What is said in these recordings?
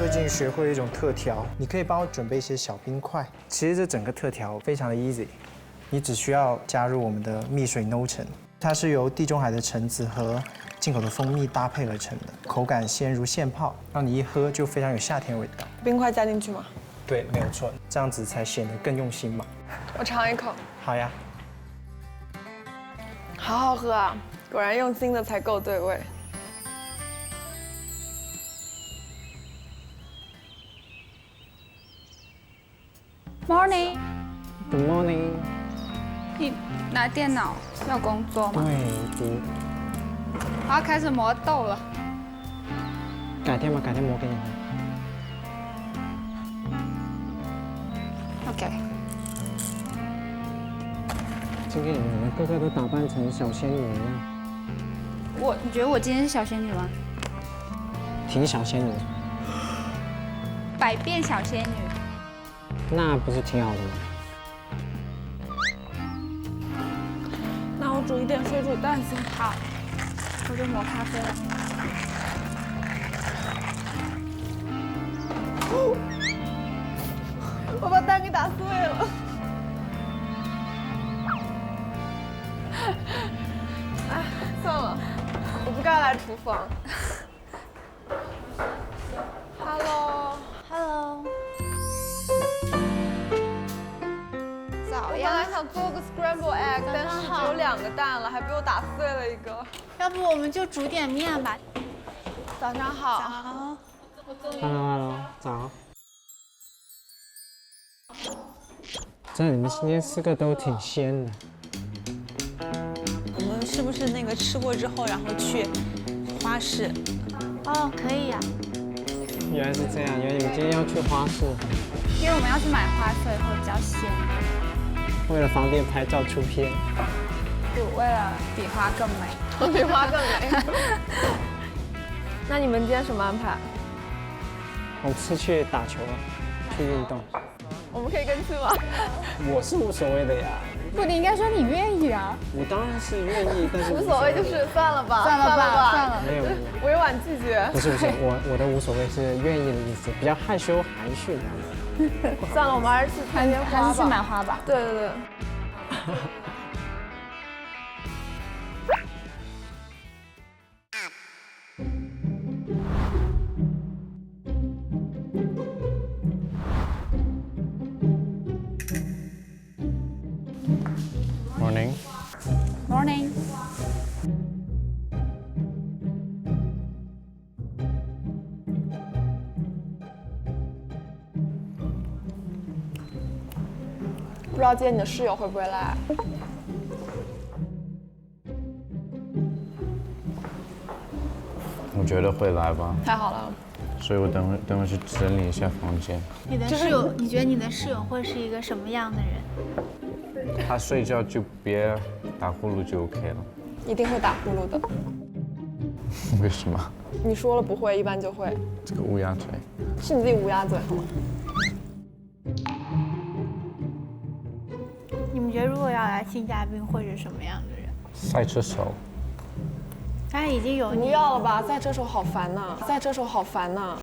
最近学会一种特调，你可以帮我准备一些小冰块。其实这整个特调非常的 easy， 你只需要加入我们的蜜水 No 橙，它是由地中海的橙子和进口的蜂蜜搭配而成的，口感鲜如现泡，让你一喝就非常有夏天味道。冰块加进去吗？对，没有错，这样子才显得更用心嘛。我尝一口。好呀。好好喝啊，果然用心的才够对味。Morning， Good morning。你拿电脑要工作吗？对，我要开始磨豆了。改天吧，改天磨给你看。 OK。今天你们个个都打扮成小仙女一样，你觉得我今天是小仙女吗？挺小仙女，百变小仙女。那不是挺好的吗？那我煮一点水煮蛋先。好，我就磨咖啡了。我把蛋给打碎了。哎，算了，我不该来厨房。Hello。 早我本来想做个 scramble egg， 但是只有2个蛋了，还被我打碎了一个。要不我们就煮点面吧。早上好。好。 Hello， 早。这你们今天4个都挺鲜的。我们是不是那个吃过之后，然后去花市？哦，可以呀。原来是这样，原来你们今天要去花市，因为我们要去买花，所以会比较鲜。为了方便拍照出片。不，为了比花更美。比花更美。那你们今天什么安排？我们是去打球了，去运动。我们可以跟去吗？我是无所谓的呀，不，你应该说你愿意啊。我当然是愿意，但是无所谓，就是算了吧，算了吧，算了。没有，委婉拒绝。不是，我的无所谓是愿意的意思，比较害羞含蓄这样的。算了，我们还是去看烟花吧。还是去买花吧。对对对。Morning。 Morning。不知道今天你的室友会不会来？我觉得会来吧，太好了。所以我等会去整理一下房间。你的室友，你觉得你的室友会是一个什么样的人？他睡觉就别打呼噜就 OK 了。一定会打呼噜的。为什么？你说了不会，一般就会。这个乌鸦嘴。是你自己乌鸦嘴好吗？你们觉得如果要来新嘉宾会是什么样的人？赛车手。他已经有不要了吧，赛车手好烦呐，赛车手好烦呐。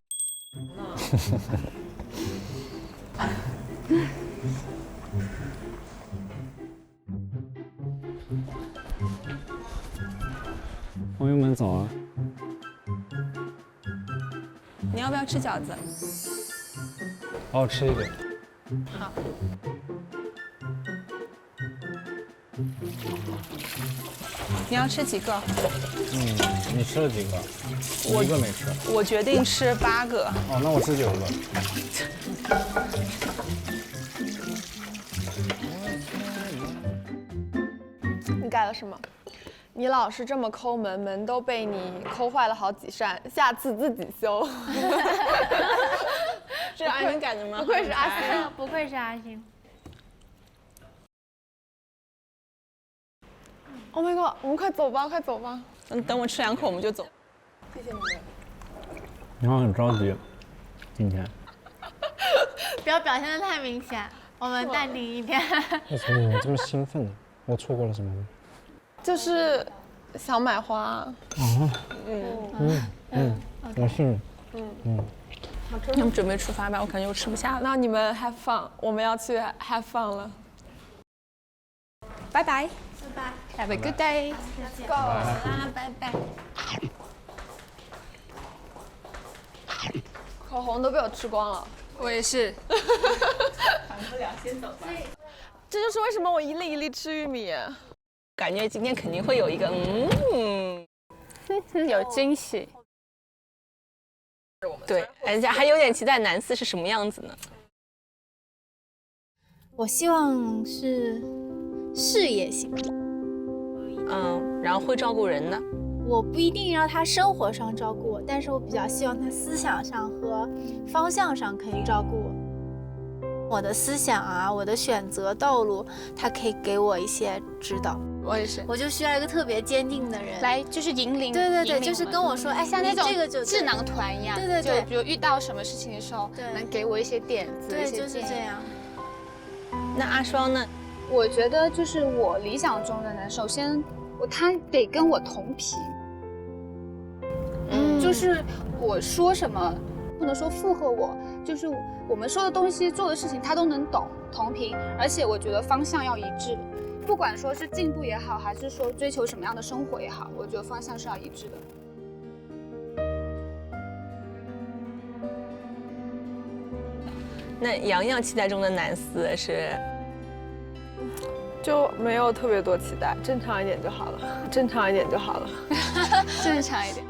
朋友们走了。你要不要吃饺子？好好吃一点。好。你要吃几个？你吃了几个？我一个没吃。我决定吃8个。哦，那我吃9个。你改了什么？你老是这么抠门，门都被你抠坏了好几扇，下次自己修。这阿星改的吗？不愧是阿星，不愧是阿星。Oh my god， 我们快走吧，快走吧。等我吃2口我们就走。谢谢你们。你好像很着急，今天。不要表现得太明显，我们淡定一点。为什么你们这么兴奋呢？我错过了什么吗？就是想买花。我信。那我们准备出发吧，我感觉我吃不下了。那你们 have fun， 我们要去 have fun 了。拜拜。拜拜。 Have a good day。Go 啦，拜拜。口红都被我吃光了。我也是。这就是为什么我一粒一粒吃玉米。感觉今天肯定会有一个有惊喜。对，而且还有点期待南四是什么样子呢？我希望是事业型，然后会照顾人的。我不一定让他生活上照顾我，但是我比较希望他思想上和方向上可以照顾我。我的思想啊，我的选择道路，他可以给我一些指导。我也是。我就需要一个特别坚定的人，来就是引领。对对对，引领就是跟我说，哎，像那种这个就智囊团一样。对对对，就比如遇到什么事情的时候，对能给我一些点子，对，一些就是建议这样。那阿双呢？我觉得就是我理想中的男，首先他得跟我同频，就是我说什么不能说附和我，就是我们说的东西、做的事情他都能懂，同频，而且我觉得方向要一致，不管说是进步也好，还是说追求什么样的生活也好，我觉得方向是要一致的。那洋洋期待中的男四是？就没有特别多期待，正常一点就好了，正常一点就好了。正常一点。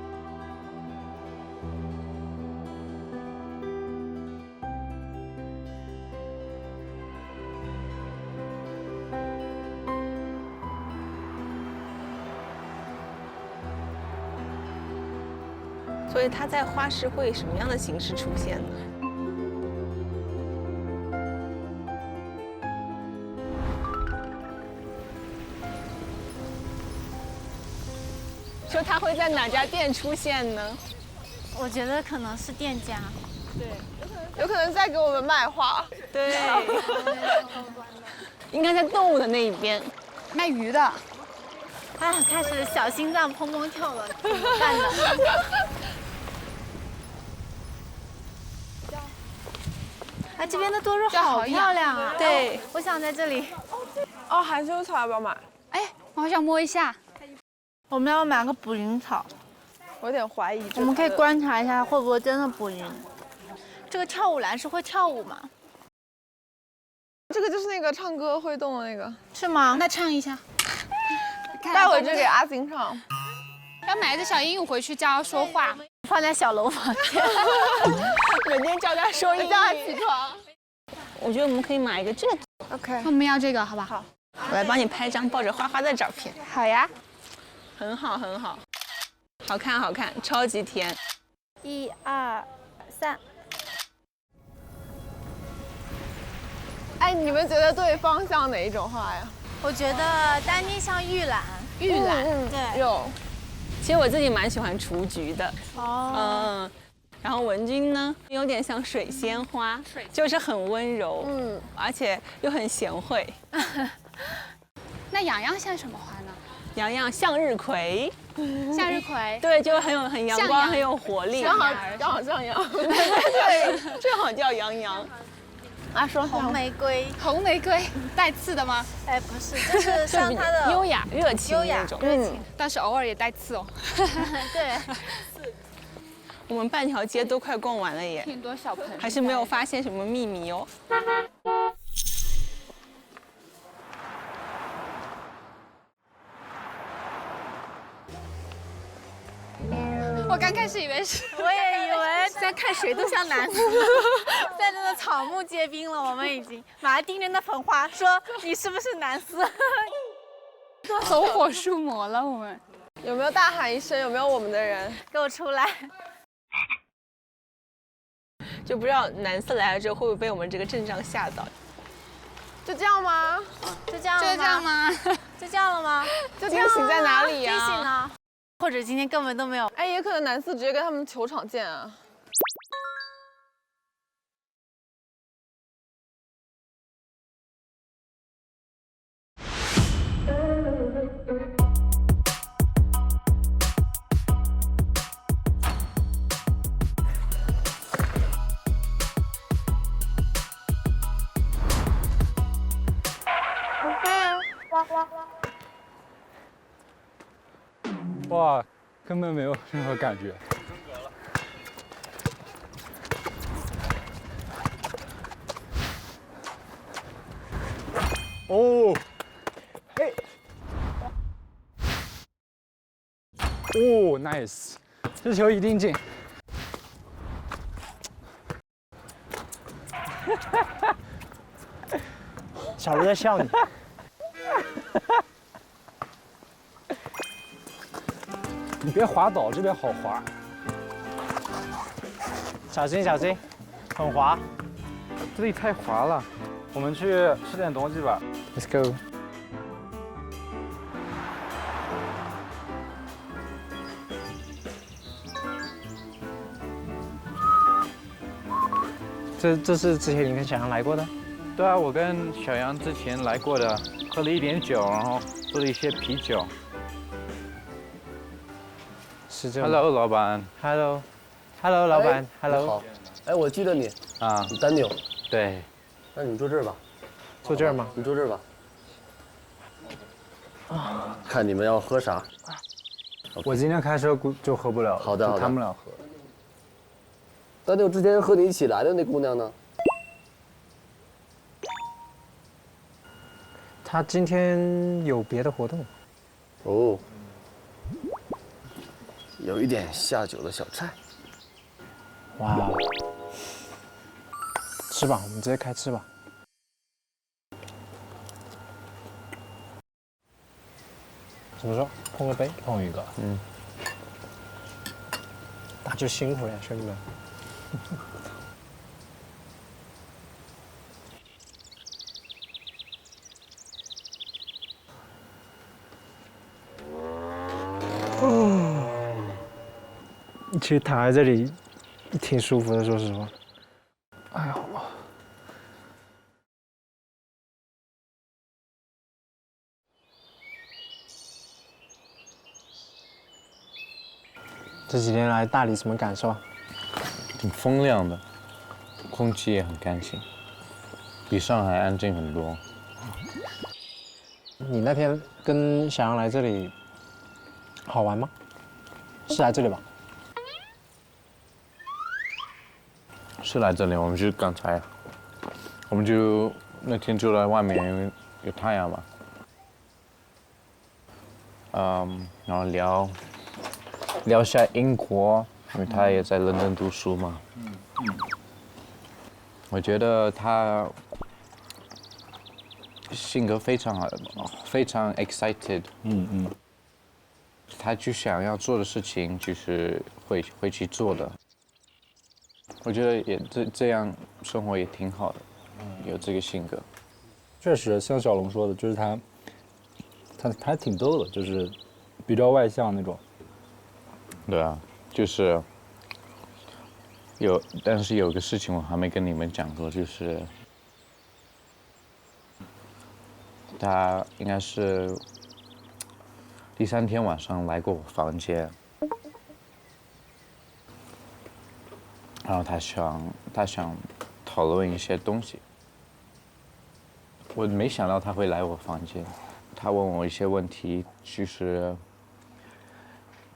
所以他在花市会以什么样的形式出现呢？说他会在哪家店出现呢？我觉得可能是店家，有可能在给我们卖花。对，应该在动物的那一边。卖鱼的，啊，开始小心脏砰砰跳了，怎么办呢？哎，这边的多肉好漂亮啊！对，我想在这里。哦，含羞草要不要买？哎，我好想摸一下。我们要买个捕蝇草，我有点怀疑。我们可以观察一下会不会真的捕蝇。这个跳舞篮是会跳舞吗？这个就是那个唱歌会动的那个，是吗？那唱一下，待会儿就给阿星唱。要买只小鹦鹉回去教它说话。放在小楼房间。每天教他说英语，叫他起床。我觉得我们可以买一个这个， OK。我们要这个，好吧？好，我来帮你拍张抱着花花的照片。好呀。很好，很好，好看，好看，超级甜。1、2、3。哎，你们觉得对方像哪一种花呀？我觉得丹妮像玉兰，玉兰，对，有。其实我自己蛮喜欢雏菊的，哦，然后文君呢，有点像水仙花，就是很温柔，而且又很贤惠。那洋洋像什么花呢？洋洋向日葵，向日葵。对，就很阳光，向阳很有活力。刚好像阳。对，正好叫洋洋。啊，说红玫瑰，红玫瑰带刺的吗？哎，不是，就是像它的优雅、热情优雅那种。热情。但是偶尔也带刺哦。对。我们半条街都快逛完了耶，挺多小盆。还是没有发现什么秘密哦。我刚开始以为是，我也以为现在看谁都像男的，在那个草木皆兵了，我们已经马上盯着那盆花说你是不是男四？走火入魔了我们。有没有大喊一声？有没有我们的人？给我出来！就不知道男四来了之后会不会被我们这个阵仗吓到？就这样吗？就这样就这样吗？就这样了吗？就惊喜在哪里呀？惊喜呢？或者今天根本都没有？哎，也可能男四直接跟他们球场见啊。哇，根本没有任何感觉。哦，哎，哦 ，nice， 这球一定进。小卢在笑你。你别滑倒，这边好滑。小心小心，很滑。这里太滑了，我们去吃点东西吧。 Let's go。这是之前你跟小杨来过的？对啊，我跟小杨之前来过的，喝了一点酒，然后做了一些啤酒。是这样。 Hello， 老板。Hello，老板。Hello。好。哎，我记得你啊，你丹尼尔。对。那你坐这儿吧。坐这儿吗？你坐这儿吧。看你们要喝啥。我今天开车就喝不了，好的，谈不了喝。丹尼尔之前和你一起来的那姑娘呢？她今天有别的活动。哦。有一点下酒的小菜。哇。吃吧，我们直接开吃吧。怎么说？碰个杯？碰一个。嗯。那就辛苦了呀，兄弟们。其实躺在这里挺舒服的，说实话。哎呀，这几天来大理什么感受啊？挺风亮的，空气也很干净，比上海安静很多。你那天跟小杨来这里好玩吗？是来这里吧？是来这里，我们就刚才，我们就那天就在外面，因为有太阳嘛。然后聊一下英国，因为他也在伦敦读书嘛。我觉得他性格非常好，非常 excited。他就想要做的事情，就是会去做的。我觉得也这样生活也挺好的，有这个性格。确实，像小龙说的，就是他还挺逗的，就是比较外向那种。对啊，就是但是有个事情我还没跟你们讲过，就是他应该是第3天晚上来过我房间，然后他想讨论一些东西，我没想到他会来我房间，他问我一些问题，就是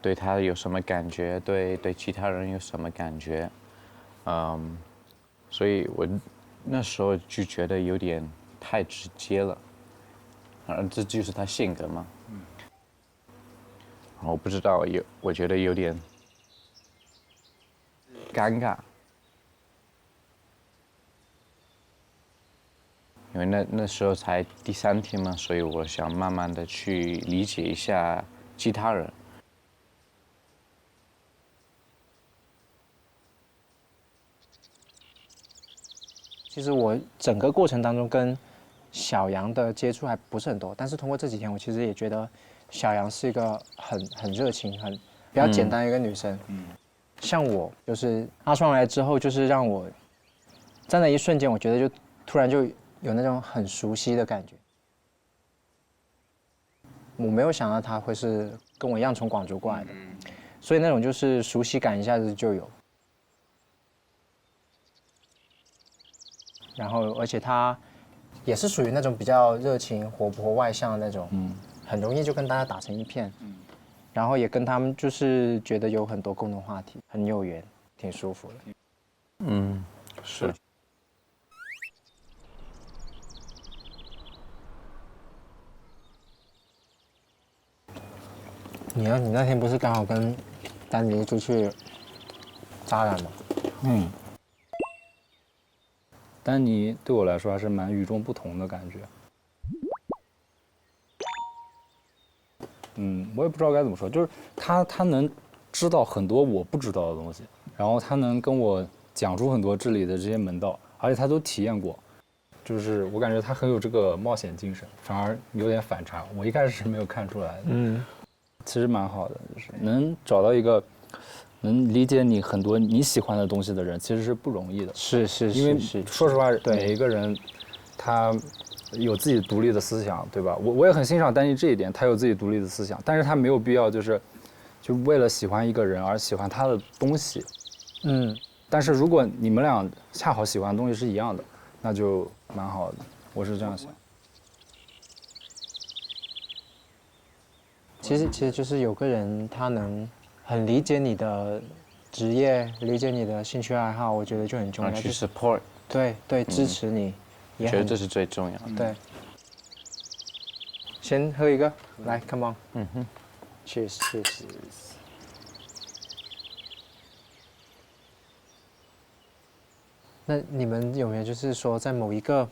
对他有什么感觉，对其他人有什么感觉，所以我那时候就觉得有点太直接了，这就是他性格嘛。我不知道我觉得有点尴尬，因为那时候才第3天嘛，所以我想慢慢的去理解一下其他人。其实我整个过程当中跟小杨的接触还不是很多，但是通过这几天，我其实也觉得小杨是一个很热情、比较简单的一个女生。像我就是阿双来之后，就是让我在那一瞬间，我觉得就突然就有那种很熟悉的感觉。我没有想到他会是跟我一样从广州过来的，所以那种就是熟悉感一下子就有。然后，而且他也是属于那种比较热情、活泼、外向的那种，很容易就跟大家打成一片，然后也跟他们就是觉得有很多共同话题，很有缘，挺舒服的。是。你那天不是刚好跟丹尼出去扎染吗？丹尼对我来说还是蛮与众不同的感觉。我也不知道该怎么说，就是他能知道很多我不知道的东西，然后他能跟我讲出很多这里的这些门道，而且他都体验过，就是我感觉他很有这个冒险精神，反而有点反差。我一开始是没有看出来的。其实蛮好的，就是能找到一个能理解你很多你喜欢的东西的人，其实是不容易的。是，因为说实话，每一个人他有自己独立的思想，对吧？我也很欣赏丹尼这一点，他有自己独立的思想，但是他没有必要就为了喜欢一个人而喜欢他的东西。但是如果你们俩恰好喜欢的东西是一样的，那就蛮好的，我是这样想。其实就是有个人他能很理解你的职业，理解你的兴趣爱好，我觉得就很重要。去 support， 对，支持你，我觉得这是最重要的。对。先喝一个，来 ，come on，cheers。那你们有没有就是说，在某一个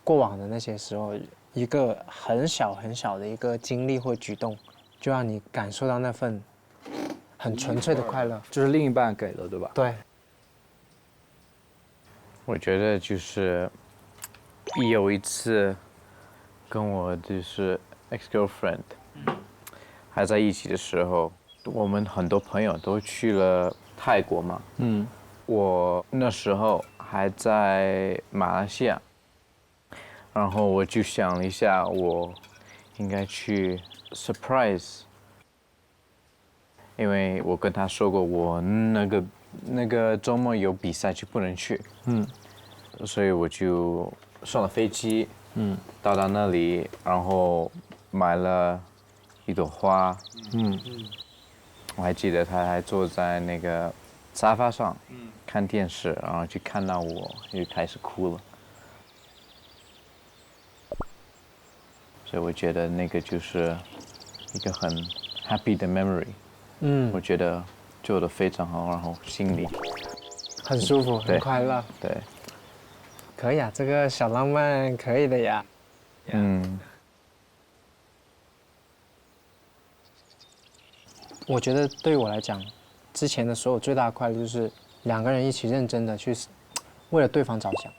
过往的那些时候，一个很小很小的一个经历或举动，就让你感受到那份很纯粹的快乐，就是另一半给的，对吧？对。我觉得就是有一次跟我就是 ex-girlfriend 还在一起的时候，我们很多朋友都去了泰国嘛。我那时候还在马来西亚，然后我就想了一下，我应该去 surprise， 因为我跟他说过，我那个周末有比赛就不能去，所以我就上了飞机，到达那里，然后买了一朵花，我还记得他还坐在那个沙发上，看电视，然后就看到我就开始哭了，所以我觉得那个就是一个很 happy 的 memory，我觉得做得非常好，然后心里很舒服，很快乐。对，可以啊，这个小浪漫可以的呀。我觉得对我来讲，之前的所有最大的快乐就是两个人一起认真的去为了对方着想。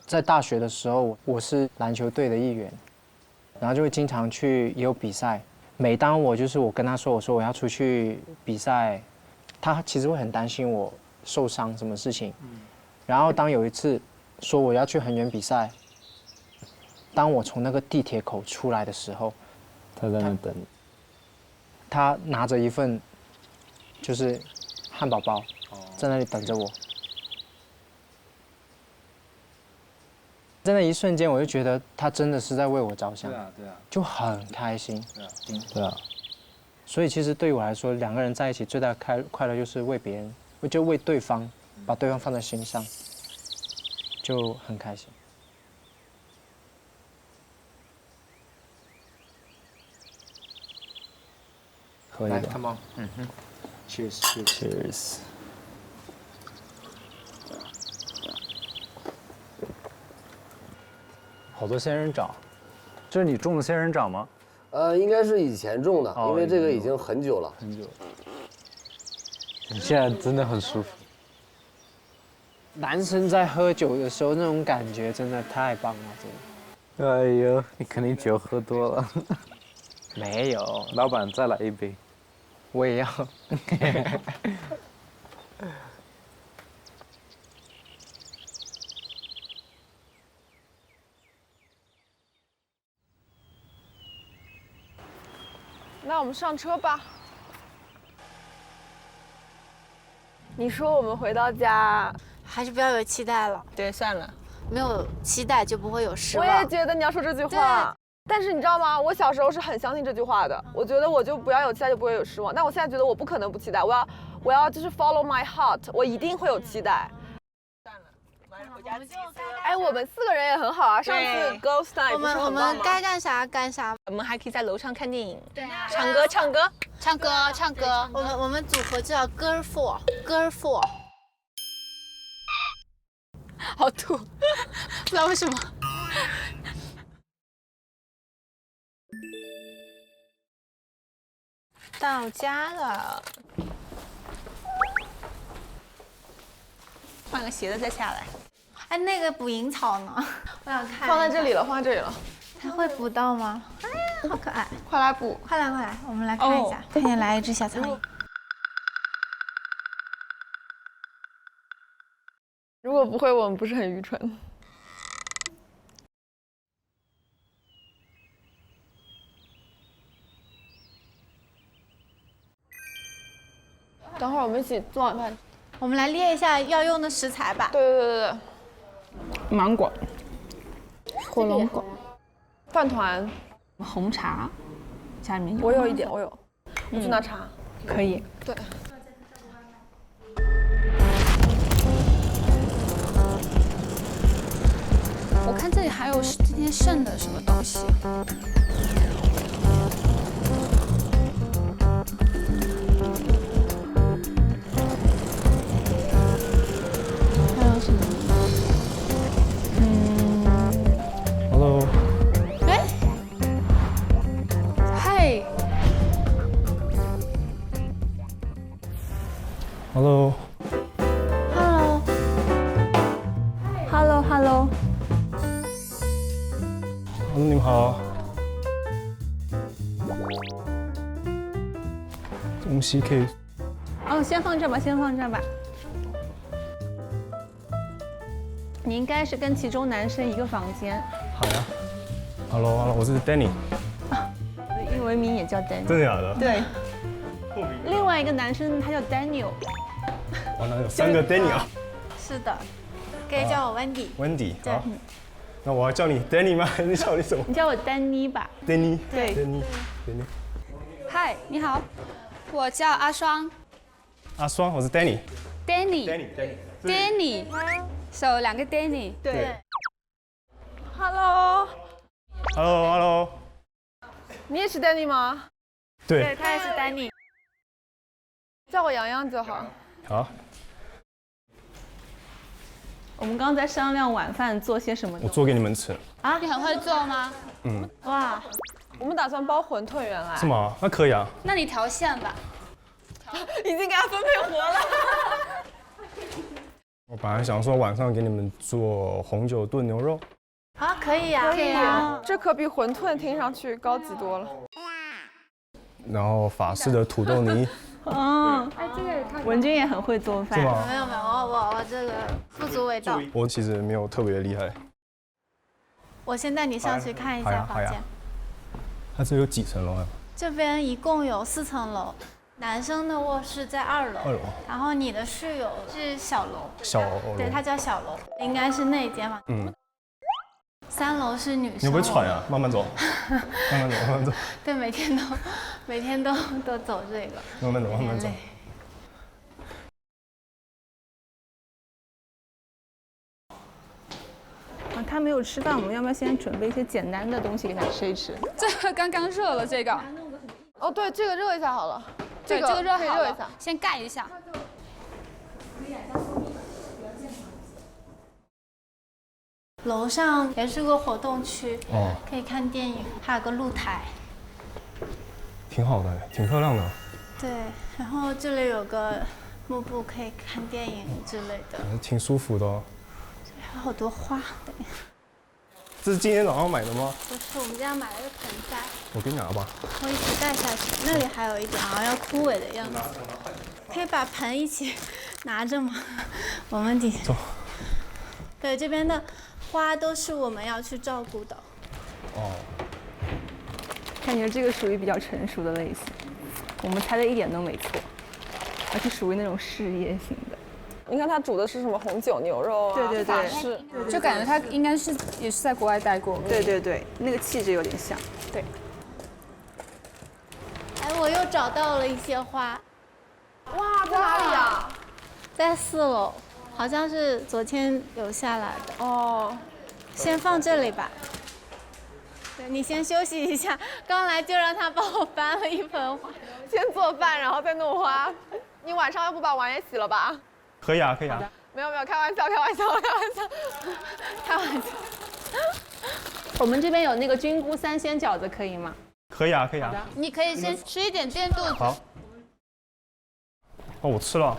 在大学的时候，我是篮球队的一员，然后就会经常去也有比赛。每当我跟他说我要出去比赛，他其实会很担心我受伤什么事情。然后当有一次说我要去很远比赛，当我从那个地铁口出来的时候，他在那等你。他拿着一份就是汉堡包，在那里等着我。在那一瞬间，我就觉得他真的是在为我着想，就很开心。对啊。所以其实对于我来说，两个人在一起最大的快乐就是为别人，就为对方，把对方放在心上，就很开心。可以的。 Come on， Cheers。好多仙人掌，这是你种的仙人掌吗？应该是以前种的，因为这个已经很久了。很久。你现在真的很舒服。男生在喝酒的时候那种感觉真的太棒了，真的。哎呦，你肯定酒喝多了。没有，老板再来一杯。我也要。那我们上车吧。你说我们回到家，还是不要有期待了。对，算了，没有期待就不会有失我望。也觉得你要说这句话。但是你知道吗？我小时候是很相信这句话的。我觉得我就不要有期待，就不会有失望。但我现在觉得我不可能不期待，我要就是 follow my heart， 我一定会有期待。哎，我们4个人也很好啊。上次 Ghost Night 我们该干啥干啥。我们还可以在楼上看电影，对啊，唱歌。我们组合叫 Girl Four。好吐，不知道为什么。到家了，换个鞋子再下来。哎，那个捕蝇草呢？我想看。放在这里了，放在这里了。它会捕到吗？哎，好可爱！快来捕！快来，我们来看一下。看见来一只小苍蝇。如果不会，我们不是很愚蠢。等会儿我们一起做晚饭。我们来列一下要用的食材吧。对，芒果、火龙果、饭团、红茶，家里面有。我有一点，我有。我去拿茶。可以。对。我看这里还有今天剩的什么东西。还有什么？Hello。哎，嗨。Hello。Hello。你们好。东西可以。哦，先放这吧。你应该是跟其中男生一个房间。好呀。Hello， 我是 Danny。英文名也叫 Danny。真的假的？对。另外一个男生他叫 Daniel。哇，那有3个 Danny 啊。是的，可以叫我 Wendy。好。那我要叫你 Danny 吗？还是叫你什么？你叫我丹妮吧。Danny。对。Danny。嗨，你好，我叫阿双。阿双，我是 Danny。Danny。手2个 Danny。对。Hello。你也是 Danny 吗？对，他也是 Danny。叫我洋洋就好。好。我们刚刚在商量晚饭做些什么。我做给你们吃。啊，你很会做吗？哇，我们打算包馄饨，原来。是吗？那可以啊。那你调馅吧。已经给他分配活了。我本来想说晚上给你们做红酒炖牛肉。啊，可以啊。这可比馄饨听上去高级多了。然后法式的土豆泥。哎，这个文君也很会做饭。是吗？没有，我这个不足为道。我其实没有特别厉害。我先带你上去看一下房间。它这有几层楼呀？这边一共有4层楼，男生的卧室在2楼。然后你的室友是小楼。对，他叫小楼，应该是那间房。3楼是女生。你会不会喘呀？慢慢走。慢慢走。对，每天都走这个。慢慢走。他没有吃饭，我们要不要先准备一些简单的东西给他吃一吃？这个刚刚热了，这个。哦，对，这个热一下好了。这个热好了，一下，先盖一下。楼上也是个活动区，可以看电影，还有个露台，挺好的，挺漂亮的。对，然后这里有个幕布，可以看电影之类的，挺舒服的。还有好多花。这是今天早上买的吗？不是，我们家买了个盆栽。我给你拿吧。我一起带下去，那里还有一点好像要枯萎的样子。可以把盆一起拿着吗？我们走。对，这边的花都是我们要去照顾的。感觉这个属于比较成熟的类型，我们猜的一点都没错，而且属于那种事业型的。你看他煮的是什么红酒牛肉啊？对对对，是，就感觉他应该是也是在国外待过。对对对，那个气质有点像。对。哎，我又找到了一些花，哇，在哪里呀？在4楼，好像是昨天留下来的。哦，先放这里吧。对，你先休息一下，刚来就让他帮我搬了一盆花。先做饭，然后再弄花。你晚上要不把碗也洗了吧？可以啊，可以啊。没有没有，开玩笑，开玩笑，开玩笑，开玩笑。我们这边有那个菌菇3鲜饺子，可以吗？可以啊，可以啊。你可以先吃一点垫肚子。好。哦，我吃了。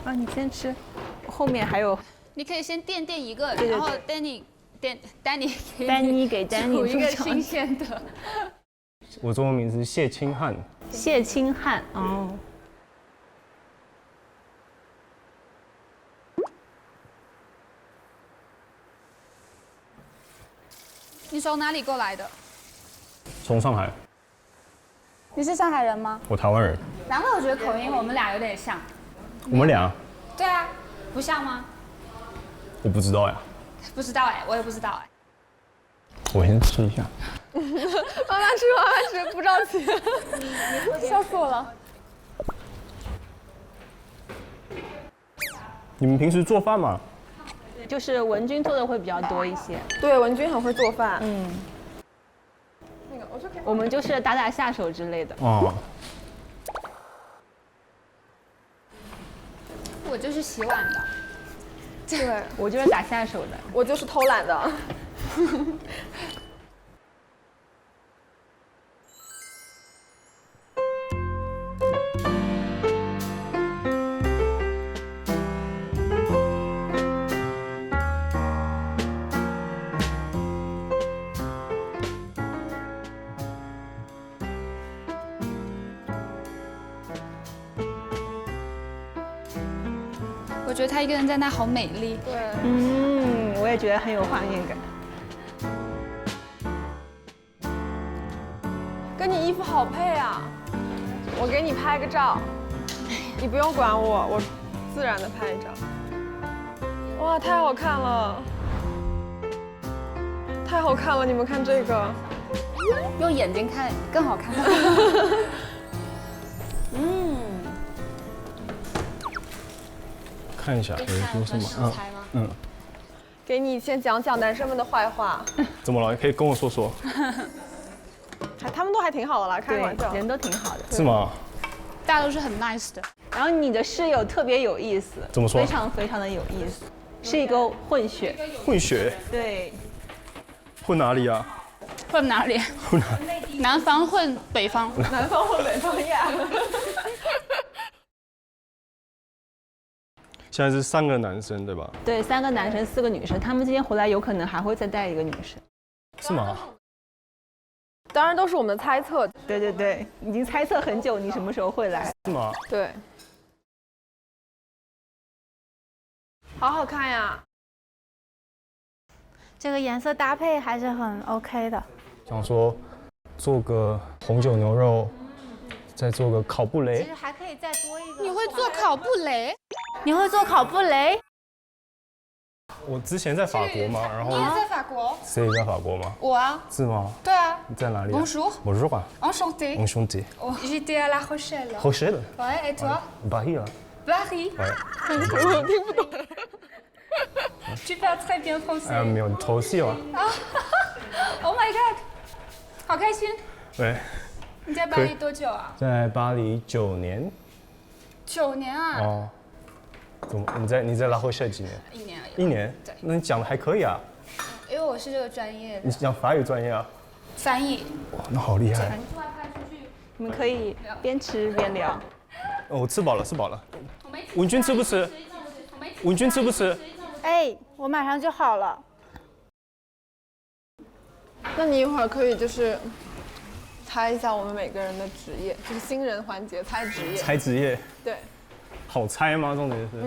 啊，你先吃，后面还有。你可以先垫一个，对对对然后丹尼给丹尼煮一个新鲜的。我中文名字是谢清汉。谢清汉，哦。你从哪里过来的？从上海。你是上海人吗？我台湾人。难怪我觉得口音我们俩有点像。我们俩？对啊，不像吗？我不知道呀。不知道哎，我也不知道哎。我先吃一下。慢慢吃，慢慢吃，不着急。笑死我了。你们平时做饭吗？就是文君做的会比较多一些。对，文君很会做饭。嗯。我们就是打下手之类的。哦。我就是洗碗的。对，我就是打下手的。我就是偷懒的。我觉得她一个人在那好美丽。对，我也觉得很有画面感。跟你衣服好配啊！我给你拍个照，你不用管我，我自然的拍一张。哇，太好看了，太好看了！你们看这个，用眼睛看更好看。看一下有什么？给你先讲讲男生们的坏话。怎么了？可以跟我说说。他们都还挺好的啦，开玩笑，人都挺好的。是吗？大家都是很 nice 的。然后你的室友特别有意思。怎么说？非常非常的有意思，是一个混血。混血？对。混哪里啊？混哪里？混哪？南方混北方。南方混北方呀。现在是3个男生对吧？对，3个男生4个女生，他们今天回来有可能还会再带一个女生。是吗？当然都是我们的猜测。对对对，已经猜测很久你什么时候会来。是吗？对。好好看呀！这个颜色搭配还是很 OK 的。想说做个红酒牛肉，再做个烤布雷。其实还可以再多一个。你会做烤布雷？你会做烤布雷？我之前在法国嘛，然后你也在法国？谁也在法国吗？我啊。是吗？对啊。你在哪里 ？Bonjour。啊。Enchanté。Enchanté。J'étais à La Rochelle。Rochelle。Ouais, et toi？ Paris 啊。Paris。我听不懂。Tu parles très bien français。没有，头戏吗？Oh my god， 好开心。对。你在巴黎多久啊？在巴黎9年。9年啊？哦。怎么？你在拉霍谢几年？1年而已。1年？对。那你讲的还可以啊。因为我是这个专业的。你讲法语专业啊？翻译。哇，那好厉害。你们可以边吃边聊。我吃饱了，吃饱了。文君吃不吃？文君吃不吃？哎，我马上就好了。那你一会儿可以就是猜一下我们每个人的职业，就是新人环节猜职业。猜职业？对。好猜吗？重点是。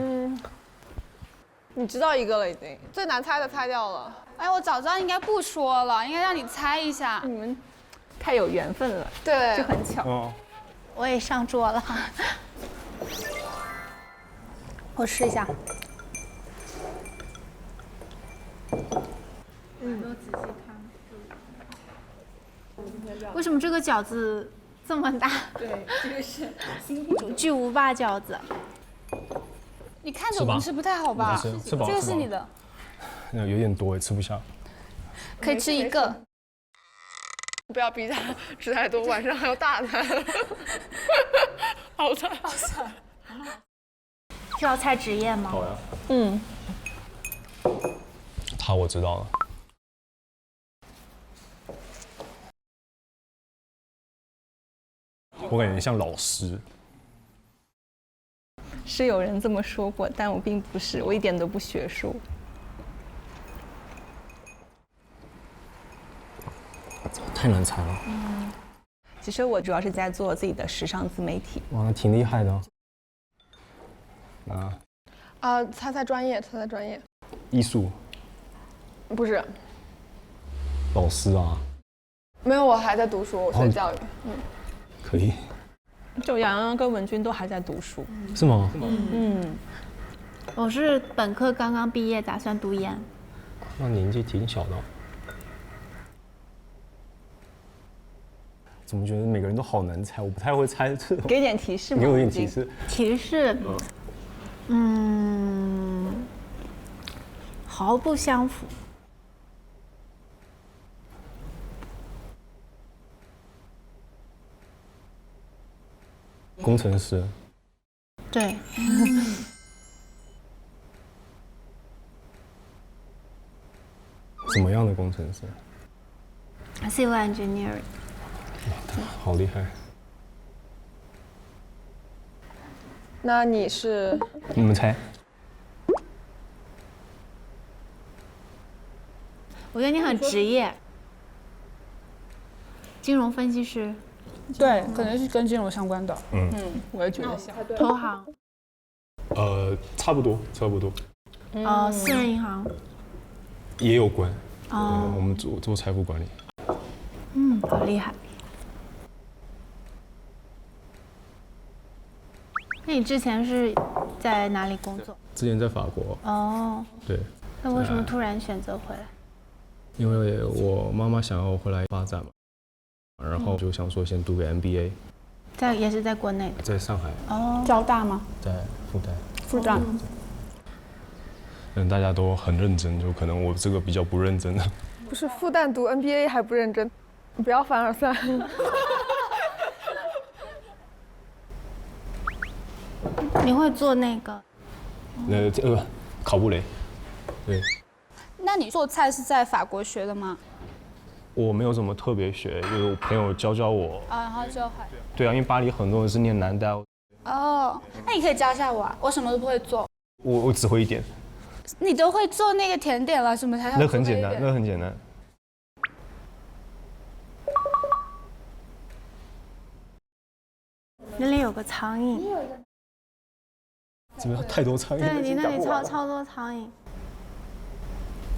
你知道一个了已经，最难猜的猜掉了。哎，我早知道应该不说了，应该让你猜一下。你们太有缘分了，对，就很巧。我也上桌了。我试一下。为什么这个饺子这么大？对，这个是巨无霸饺子。你看着闻是不太好吧？吃饱。这个是你的，那有点多，吃不下。可以吃一个。不要逼他吃太多，晚上还有大餐。好惨。需要猜职业吗？好呀。嗯，他我知道了。我感觉像老师。是有人这么说过，但我并不是，我一点都不学术。太难猜了。其实我主要是在做自己的时尚自媒体。哇，那挺厉害的。猜专业，猜专业。艺术。不是。老师啊。没有，我还在读书，我学教育。可以。就杨洋跟文君都还在读书。是吗？嗯。我是本科刚刚毕业，打算读研。那年纪挺小的。怎么觉得每个人都好难猜？我不太会猜这种。给点提示吗？给我点提示。提示，毫不相符。工程师。对。什么样的工程师 ？Civil engineering。好厉害！那你是？你们猜？我觉得你很职业。金融分析师。对，可能是跟金融相关的。我也觉得像。投行。差不多。私人银行。也有关。我们做财富管理。好厉害。那你之前是在哪里工作？之前在法国。哦。对。那为什么突然选择回来？因为我妈妈想要回来发展嘛，然后就想说先读个 MBA。也是在国内的。在上海。哦。交大吗？在复旦。复旦。大家都很认真，就可能我这个比较不认真的。不是复旦读 MBA 还不认真，你不要凡尔赛。你会做那个？烤布雷。对。那你做菜是在法国学的吗？我没有怎么特别学，就是我朋友教我。然后就还。对啊，因为巴黎很多人是念南大。哦，那你可以教一下我啊，我什么都不会做。我只会一点。你都会做那个甜点了，什么才？那很简单，那很简单。那里有个苍蝇。这边太多苍蝇了。对，你那里超多苍蝇。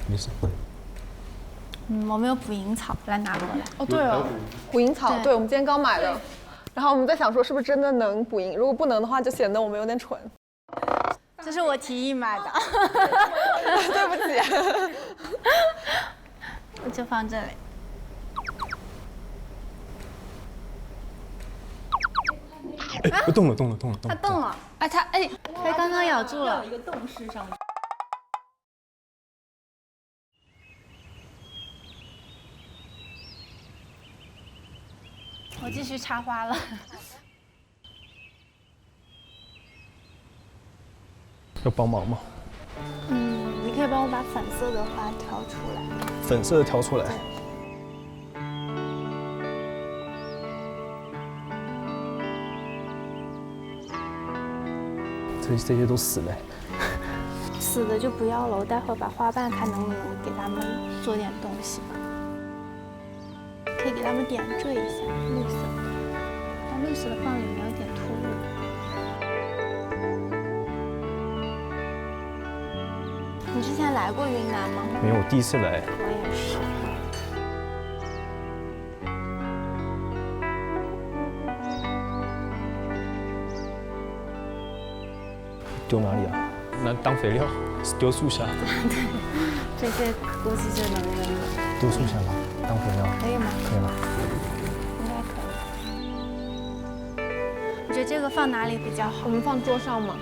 没事。我没有捕蝇草，来拿过来。哦，对了，捕蝇草，对，我们今天刚买的。然后我们在想说，是不是真的能捕蝇？如果不能的话，就显得我们有点蠢。这是我提议买的。对不起。我就放这里。动了。它动了。它刚刚咬住了。一个洞式上面。我继续插花了。要帮忙吗？你可以帮我把粉色的花挑出来。粉色的挑出来。这些都死了。死的就不要了，我待会儿把花瓣看能不能给他们做点东西吧。可以给他们点缀一下绿色的，但绿色的放里面有点突兀。你之前来过云南吗？没有，第一次来。我也是。丢哪里啊？拿当肥料，丢树下。这些估计就能扔了。丢树下吧，当肥料。可以吗？可以了。应该可以。你觉得这个放哪里比较好？我们放桌上吗？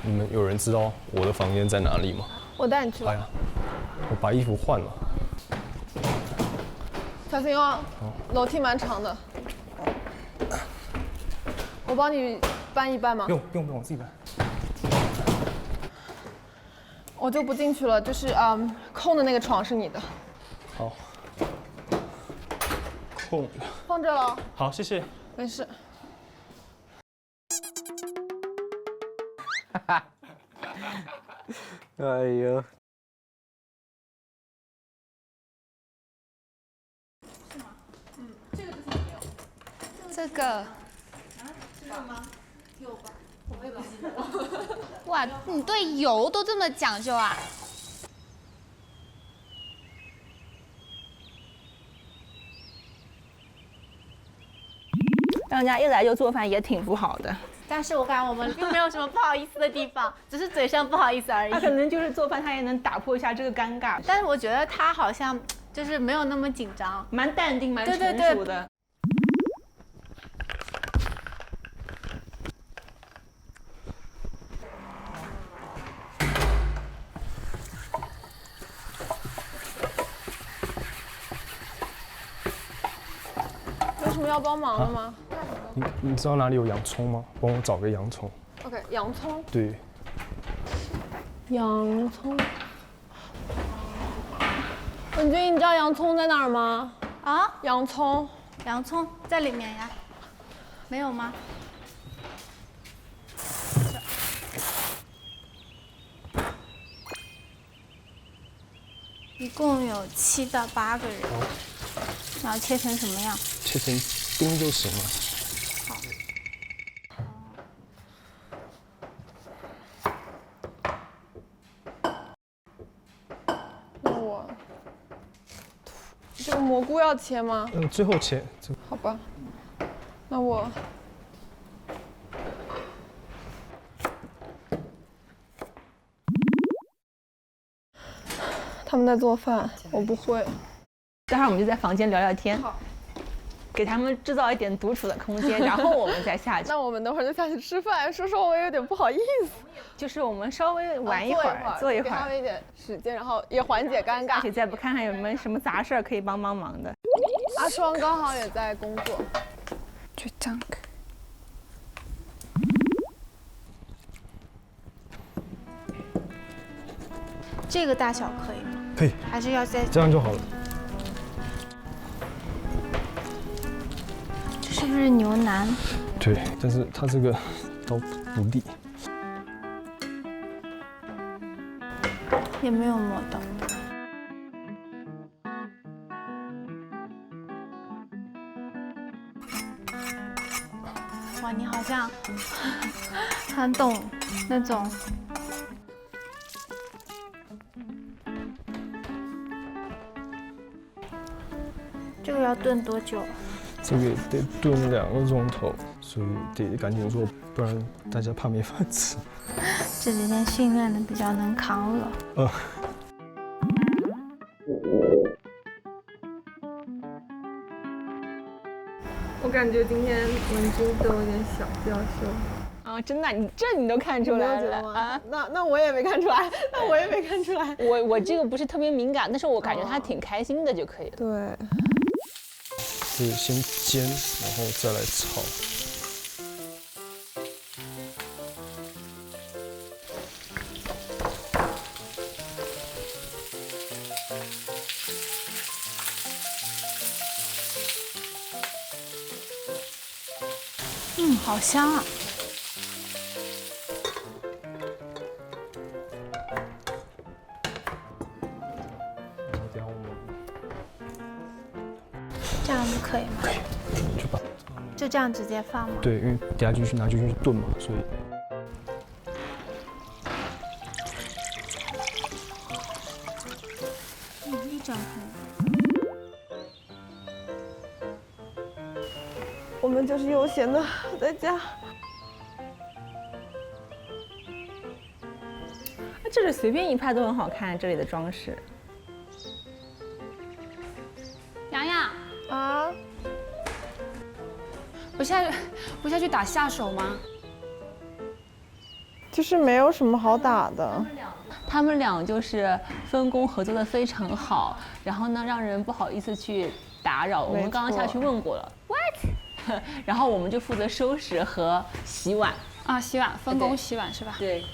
你们有人知道我的房间在哪里吗？我带你去吧。哎呀，我把衣服换了。小心哦，楼梯蛮长的。我帮你搬一搬吗？不用，我自己搬。我就不进去了，就是空的那个床是你的。好。空的。放这了。好，谢谢。没事。哎呦，这个。这个吗？有吧？我也不记得。哇，你对油都这么讲究啊？让人家一来就做饭也挺不好的。但是我感觉我们并没有什么不好意思的地方，只是嘴上不好意思而已。他可能就是做饭，他也能打破一下这个尴尬。但是我觉得他好像就是没有那么紧张，蛮淡定，蛮成熟的。有什么要帮忙的吗？你知道哪里有洋葱吗？帮我找个洋葱。OK， 洋葱。对。洋葱。文君，你知道洋葱在哪儿吗？啊？洋葱在里面呀。没有吗？一共有7到8个人。然后切成什么样？切成丁就行了。那我这个蘑菇要切吗？最后切。好吧，那我。他们在做饭，我不会。待会儿我们就在房间聊聊天，给他们制造一点独处的空间，然后我们再下去。那我们等会儿就下去吃饭。说实话，我也有点不好意思。就是我们稍微玩一会儿，坐一会儿，给他们一点时间，然后也缓解尴尬。而且再不看看有没有什么杂事儿可以帮忙的。阿双刚好也在工作。就这样。这个大小可以吗？可以。还是要再这样就好了。这是不是牛腩？对，但是它这个刀不利。也没有磨到。哇，你好像很懂那种。这个要炖多久？这个得炖2个钟头，所以得赶紧做，不然大家怕没饭吃。这几天训练的比较能扛了。我感觉今天文君都有点小娇羞。啊，真的，你都看出来了吗？啊，那我也没看出来，我这个不是特别敏感，但是我感觉他挺开心的就可以了。对。可以先煎，然后再来炒。好香啊！这样子可以吗？可以，就把就这样直接放吗？对，因为等下继续拿进去炖嘛，所以。我们就是悠闲的在家。这里随便一拍都很好看，这里的装饰。洋洋啊，不下去打下手吗？就是没有什么好打的。他们俩就是分工合作的非常好，然后呢，让人不好意思去打扰。我们刚刚下去问过了 ，what？ 然后我们就负责收拾和洗碗啊，洗碗分工洗碗是吧？对。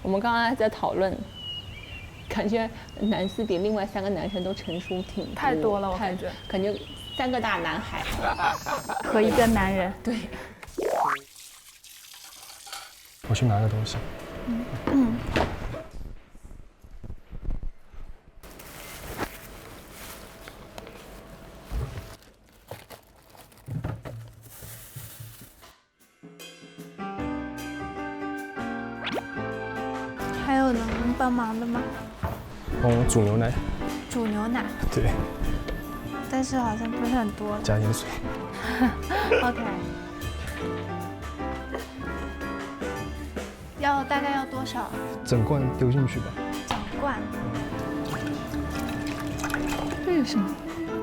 我们刚刚还在讨论，感觉男四比另外3个男生都成熟挺多，太多了，我感觉3个大男孩和一个男人。对。我去拿个东西。还有能帮忙的吗？帮我煮牛奶。煮牛奶。对。但是好像不是很多。加点水。OK。大概要多少？整罐丢进去吧。整罐。这是什么？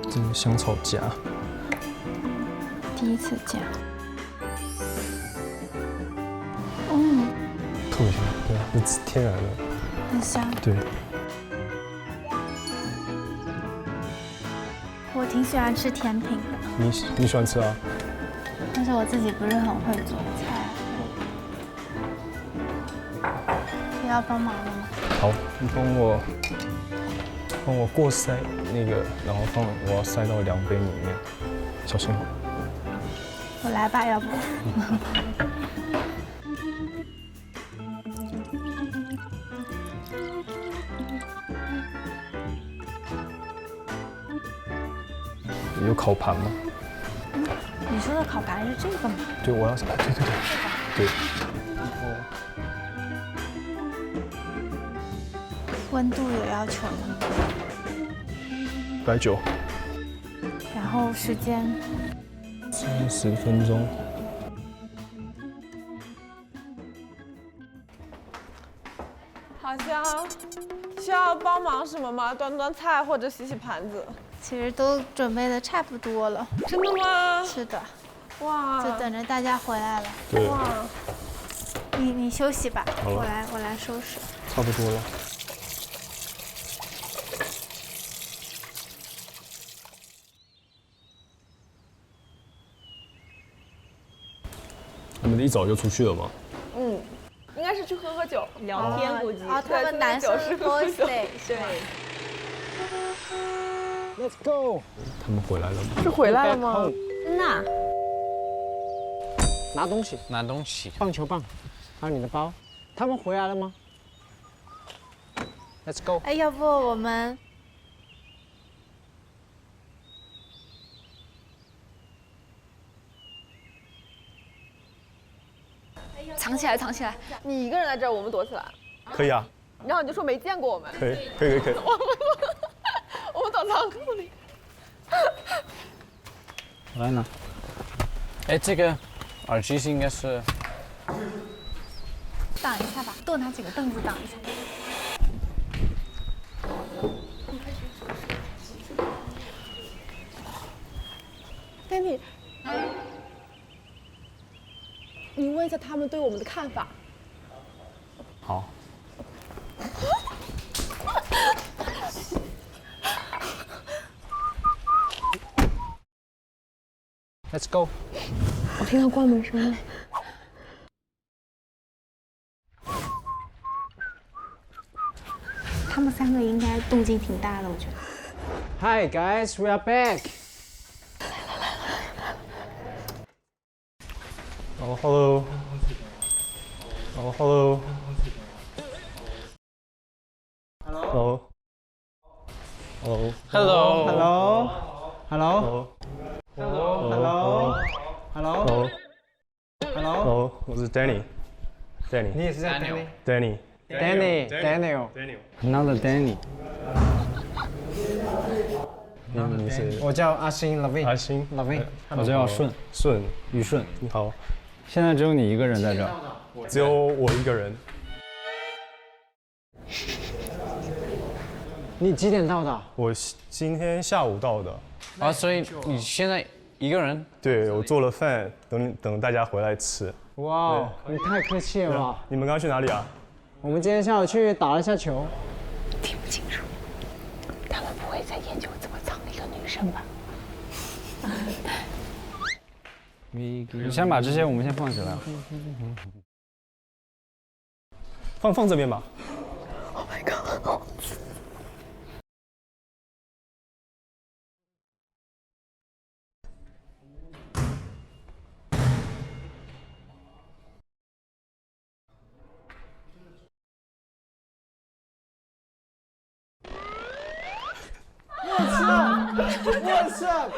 这是香草荚。第一次加。特别香，对啊，是天然的。很香。对。我挺喜欢吃甜品的。你喜欢吃啊？但是我自己不是很会做菜。要帮忙的吗？好，你帮我过筛那个，然后我要塞到量杯里面，小心。我来吧，要不。有烤盘吗？你说的烤盘是这个吗？对，我要对。温度有要求吗？190。然后时间30分钟。好像需要帮忙什么吗？端端菜或者洗洗盘子。其实都准备的差不多了。真的吗？是的。哇！就等着大家回来了。对。哇！你休息吧，好了，我来收拾。差不多了。你们一早就出去了吗？应该是去喝酒、聊天，估计。啊，他们男生是 boys day， 对。Let's go。他们回来了吗？是回来了吗？真的。拿东西，拿东西。棒球棒，还有你的包。他们回来了吗 ？Let's go。哎，要不我们藏起来，藏起来。你一个人在这儿，我们躲起来。可以啊。然后你就说没见过我们。可以。我们躲仓库里。我来拿。哎，这个耳机应该是。挡一下吧，多拿几个凳子挡一下。Danny，你问一下他们对我们的看法。好。Let's go。我听到关门声了。他们3个应该动静挺大的，我觉得。Hi guys, we are back。哦 ，hello。哦 ，hello。Hello。Hello。Hello。 Hello。Hello。Hello。Hello。Hello。我是 Danny。你也是在 Danny。 Daniel。Another Danny。你是？我叫阿星 Lavin。阿星 Lavin。我叫顺顺宇顺。你好。现在只有你一个人在这儿。只有我一个人。你几点到的？我今天下午到的。啊，所以你现在一个人？对，我做了饭，等大家回来吃。哇，你太客气了吧！你们刚刚去哪里啊？我们今天下午去打了一下球。听不清楚，他们不会在研究怎么藏一个女生吧？你先把这些我们先放起来。放这边吧。Oh my god！ What's up？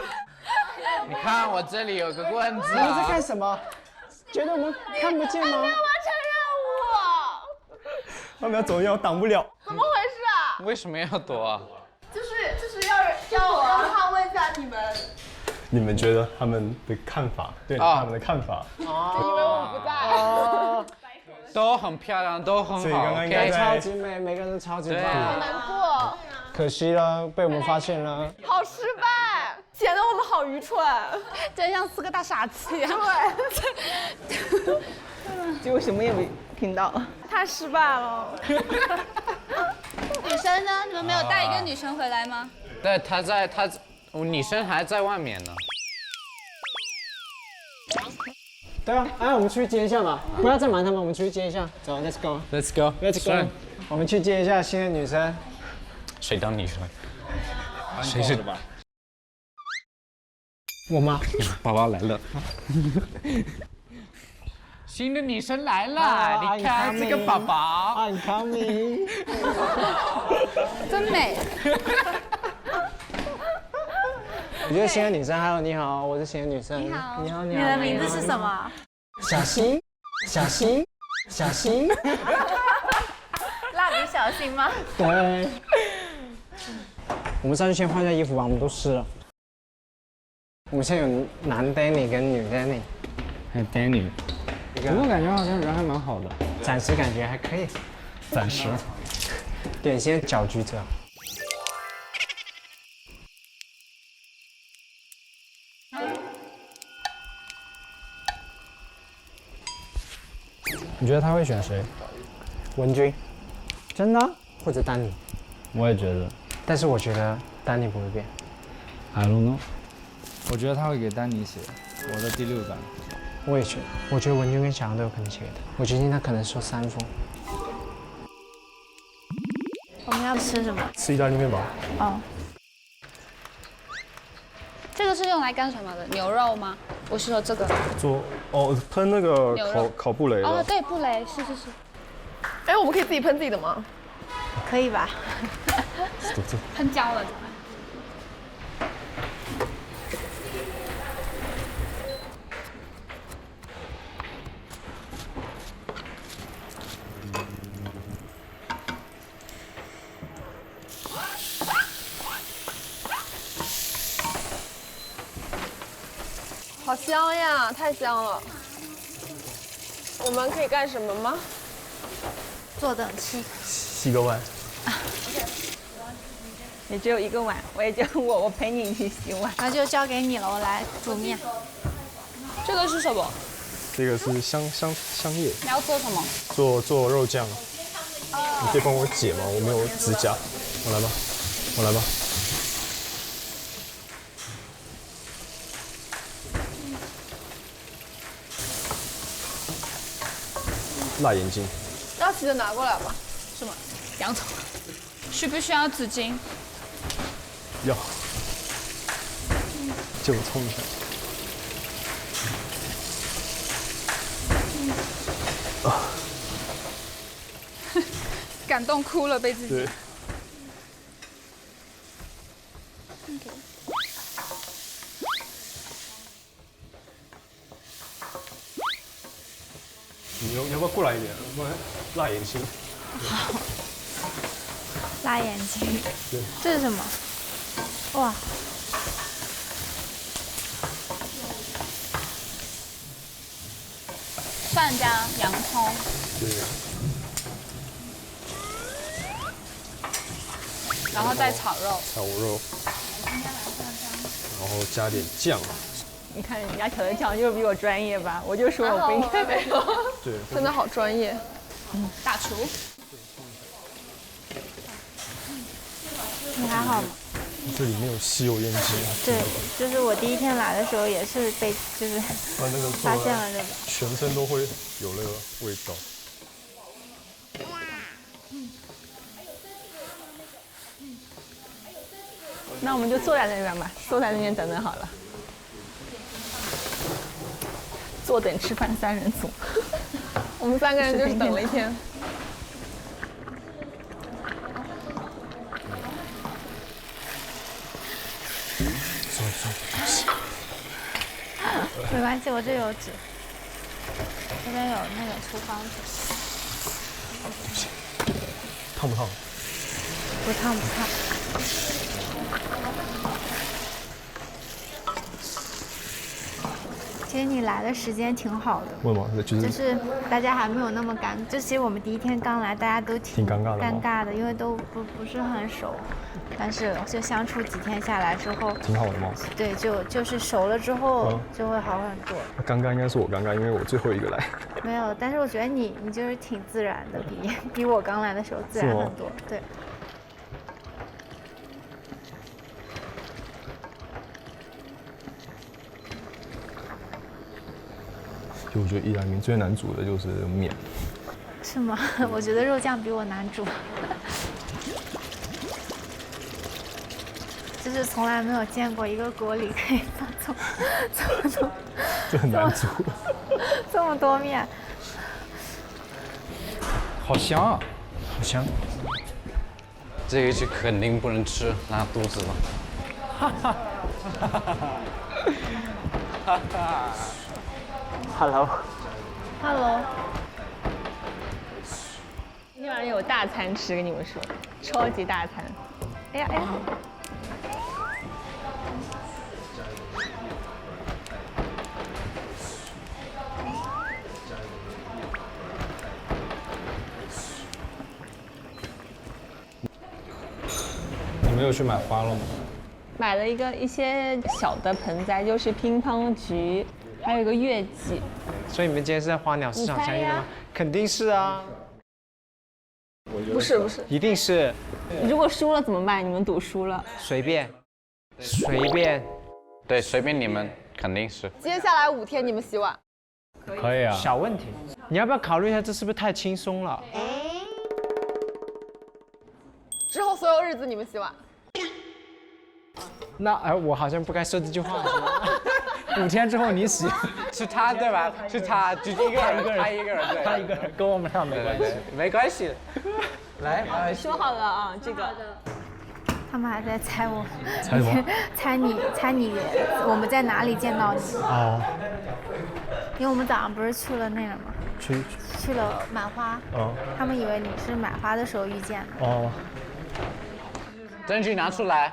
你看我这里有个棍子、你们在干什么？觉得我们看不见吗？完成任务。他们要走，要挡不了。怎么回事啊？为什么要躲啊？就是要我让他问一下你们。你们觉得他们的看法？对他们的看法。因为我不在。都很漂亮，都很好。所以刚刚应该超级美，每个人都超级棒。好难过。可惜了，被我们发现了。好失败，显得我们好愚蠢，真像4个大傻子一样。对。结果什么也没听到。太失败了。女生呢？你们没有带一个女生回来吗？对，女生还在外面呢。对啊，哎，我们出去接一下吧，不要再瞒他们，我们出去接一下。走 ，Let's go。Let's go。Let's go。我们去接一下新的女生。谁当女生？谁是吧？我妈。爸爸来了。新的女生来了，你看这个宝宝。I'm coming。真美。我觉得新的女生，Hello，你好，我是新的女生。你好。你好。你的名字是什么？小新。小新。小新。蜡笔小新吗？对。我们上去先换一下衣服吧，我们都湿了。我们现在有男 Danny 跟女 Danny， 还有 Danny， 不过感觉好像人还蛮好的，暂时感觉还可以。暂时。点先搅局者。你觉得他会选谁？文君。真的？或者丹尼？我也觉得。但是我觉得丹尼不会变。I don't know。我觉得他会给丹尼写我的第6感。我也觉得，我觉得文君跟小杨都有可能写的。我决定他可能收3封。我们要吃什么？吃意大利面吧。哦。这个是用来干什么的？牛肉吗？我是说这个。喷那个烤布雷的。哦，对，布雷，是。哎，我们可以自己喷自己的吗？可以吧？喷焦了。好香呀，太香了。我们可以干什么吗？坐等期。洗个碗。你只有1个碗，我也就我陪你一起洗碗。那就交给你了，我来煮面。这个是什么？这个是香叶。你要做什么？做肉酱。你可以帮我解吗？我没有指甲。我来吧。辣眼睛。要洗的拿过来吧。什么？洋葱。需不需要纸巾？要。就冲一下。感动哭了，被自己。对。你要不要过来一点？不然辣眼睛。好。辣眼睛。对。这是什么？哇，蒜姜、洋葱，对，然后再炒肉。炒肉，然后加点酱。你看人家调的酱就是比我专业吧？我就说我不应该没有。对，真的好专业。大厨。你还好吗？这里面有吸油烟机。对，就是我第一天来的时候也是被就是那个发现了这个。全身都会有那个味道。那我们就坐在那边吧，坐在那边等等好了。坐等吃饭3人组，我们3个人就是等了一天。没关系，我这有纸，这边有那个厨房纸。烫不烫？不烫不烫。其实你来的时间挺好的，为什么？就是大家还没有那么尴，就其实我们第一天刚来，大家都挺尴尬的，尴尬的，因为都不是很熟。但是就相处几天下来之后，挺好的嘛。对，就是熟了之后就会好很多。尴尬应该是我尴尬，因为我最后一个来。没有，但是我觉得你就是挺自然的，比我刚来的时候自然很多。对。就我觉得意大利面最难煮的就是面。是吗？我觉得肉酱比我难煮。就是从来没有见过一个锅里可以放这么这很难煮。这么多面。好香啊！好香。这一期肯定不能吃，拉肚子了。哈哈哈哈哈。Hello。今晚有大餐吃，跟你们说，超级大餐。哎呀哎呀。你没有去买花了吗？买了一些小的盆栽，就是乒乓菊，还有一个月季。所以你们今天是在花鸟市场相遇的吗？肯定是啊。不是，一定是。如果输了怎么办？你们赌输了。随便。对，随便你们，肯定是。接下来5天你们洗碗。可以啊。小问题，你要不要考虑一下，这是不是太轻松了？之后所有日子你们洗碗。那我好像不该说这句话。5天之后你洗，是他对吧？是他，就一个人，他一个人，对，他一个人，跟我们俩没关系，没关系。来，说好了啊，这个。他们还在猜我，猜什么？猜你，我们在哪里见到你？哦。因为我们早上不是去了那个吗？去了买花。哦。他们以为你是买花的时候遇见的。哦。证据拿出来。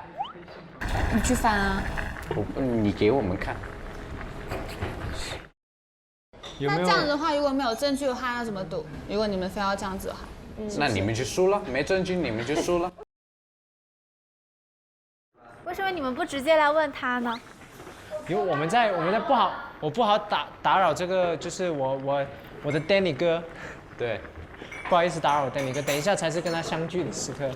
你去翻啊。你给我们看。那这样子的话，如果没有证据的话，要怎么赌？如果你们非要这样子的话，那你们就输了，没证据你们就输了。为什么你们不直接来问他呢？因为我们在我不好打扰这个，就是我的 Danny 哥，对，不好意思打扰我 Danny 哥，等一下才是跟他相聚的时刻。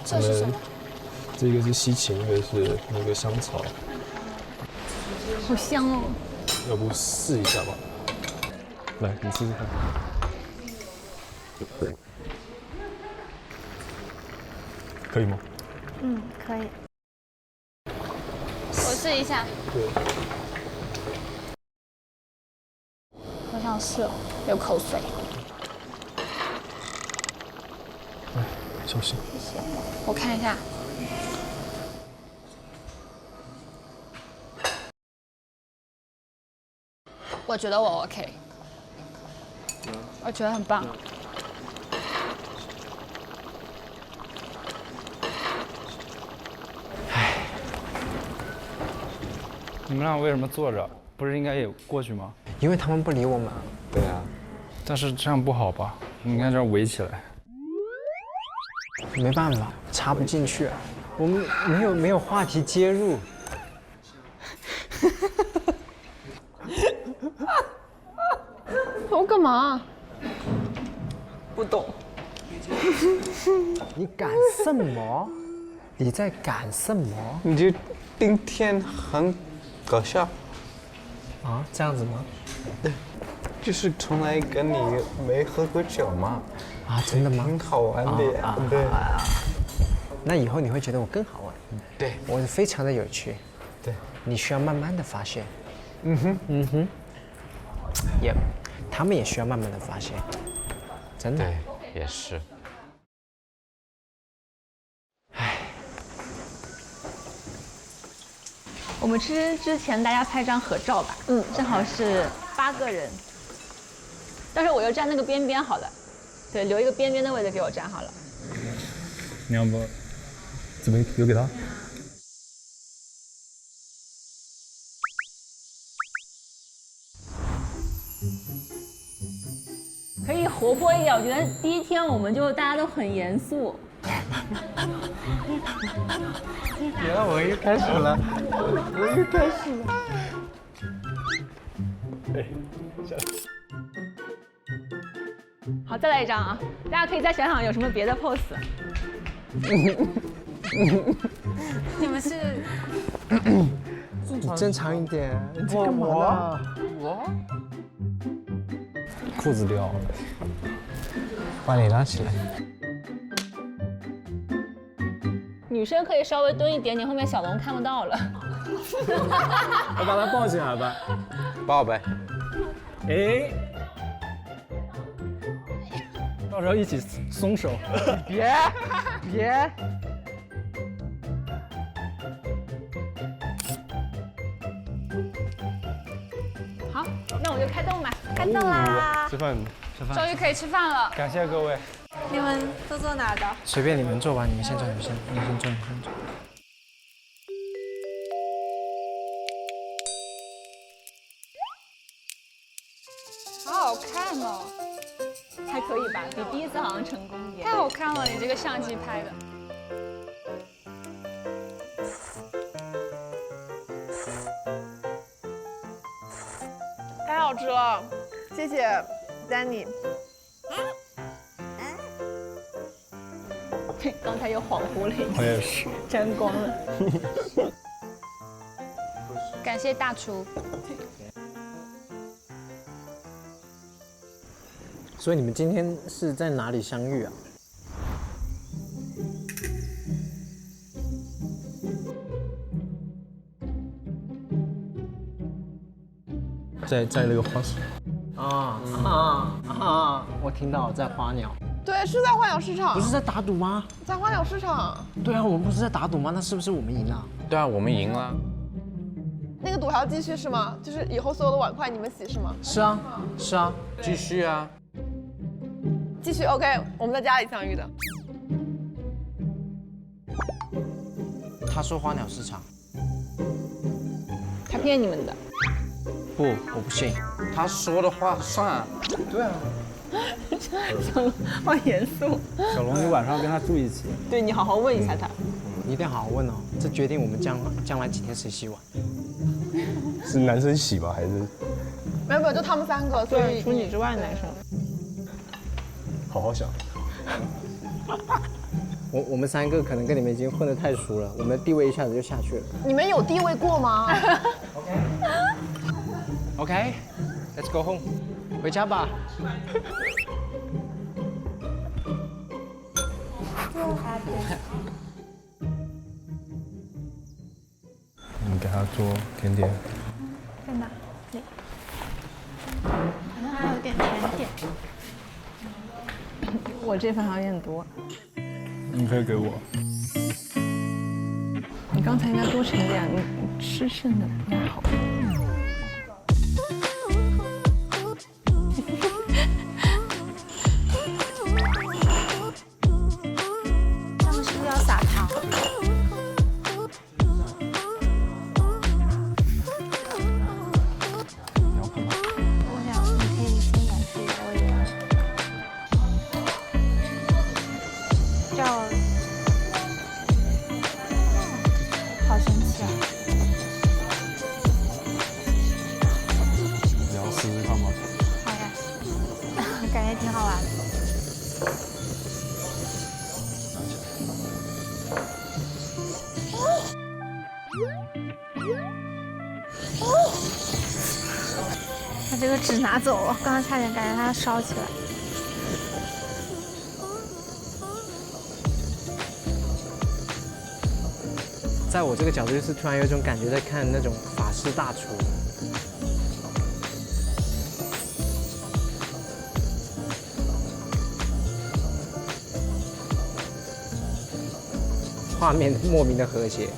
这是什么？这个是西芹，一个是那个香草。好香哦！要不试一下吧？来，你试试看。可以吗？嗯，可以。我试一下。对。好想试哦，流口水。来，小心。谢谢。我看一下。我觉得我 OK。我觉得很棒。你们俩为什么坐着？不是应该也过去吗？因为他们不理我们。对啊。但是这样不好吧？你应该这样围起来。没办法，插不进去，我们没有话题接入。我干嘛？不懂。你赶什么？你在赶什么？你就今天很搞笑。啊，这样子吗？对，就是从来跟你没喝过酒嘛。啊，真的吗？很好玩的呀。对。那以后你会觉得我更好玩。对，我非常的有趣。对，你需要慢慢的发现。也，他们也需要慢慢的发现。真的。对，也是。我们吃之前大家拍张合照吧。正好是8个人。到时候我就站那个边边好了。对，留一个边边的位置给我站好了。你要不这边留给他？可以活泼一点，我觉得第一天我们就大家都很严肃。原来我又开始了，我又开始了。哎，好，再来一张啊！大家可以再想想有什么别的 pose。你们是？你正常一点，你在干嘛呢？我裤子掉了，把你拉起来。女生可以稍微蹲一点点，后面小龙看不到了。我把他抱起来吧。抱呗。哎，到时候一起松手。别。好，那我就开动吧。开动啦！吃饭。终于可以吃饭了。感谢各位。你们都坐哪儿的？随便你们坐吧，你们先坐，你们先坐。好好看哦，还可以吧，比第一次好像成功一点。太好看了，你这个相机拍的。太好吃了，谢谢 Danny。刚才又恍惚了一下，我也是，沾光了。感谢大厨。所以你们今天是在哪里相遇啊？在那个花市。我听到在花鸟。对，是在花鸟市场。不是在打赌吗？在花鸟市场。对啊，我们不是在打赌吗？那是不是我们赢了？对啊，我们赢了。那个赌还要继续是吗？就是以后所有的碗筷你们洗是吗？是啊，继续啊。继续 OK， 我们在家里相遇的。他说花鸟市场。他骗你们的。不，我不信。他说的话算。对啊。小龙好严肃。小龙，你晚上跟他住一起。对你好好问一下他。你一定要好好问哦，这决定我们将来几天谁洗碗。是男生洗吗？还是？没有，就他们3个，所以除你之外的男生。好好想。我们3个可能跟你们已经混得太熟了，我们的地位一下子就下去了。你们有地位过吗？OK，Let's go home， 回家吧。你给他做甜点。在哪里？可能还有点甜点。我这份好像有点多。你可以给我。你刚才应该多盛点，你吃剩的不太好。他们是不是要撒糖？把这个纸拿走了，刚刚差点感觉它要烧起来。在我这个角度，就是突然有一种感觉，在看那种法式大厨。画面莫名的和谐。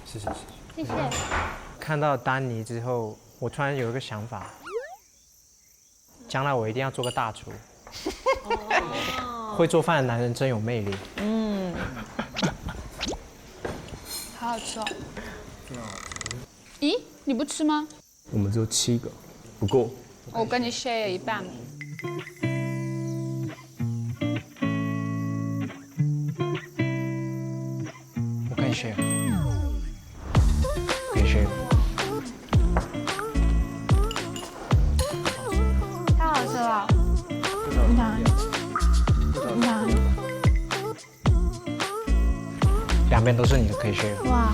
谢谢。谢谢。看到丹尼之后，我突然有一个想法，将来我一定要做个大厨。会做饭的男人真有魅力。嗯，好好吃哦。咦，你不吃吗？我们只有7个，不够。我跟你 share 一半。我跟你 share。可以 share。太好吃了。你看，你看，两边都是你的，可以 share。哇！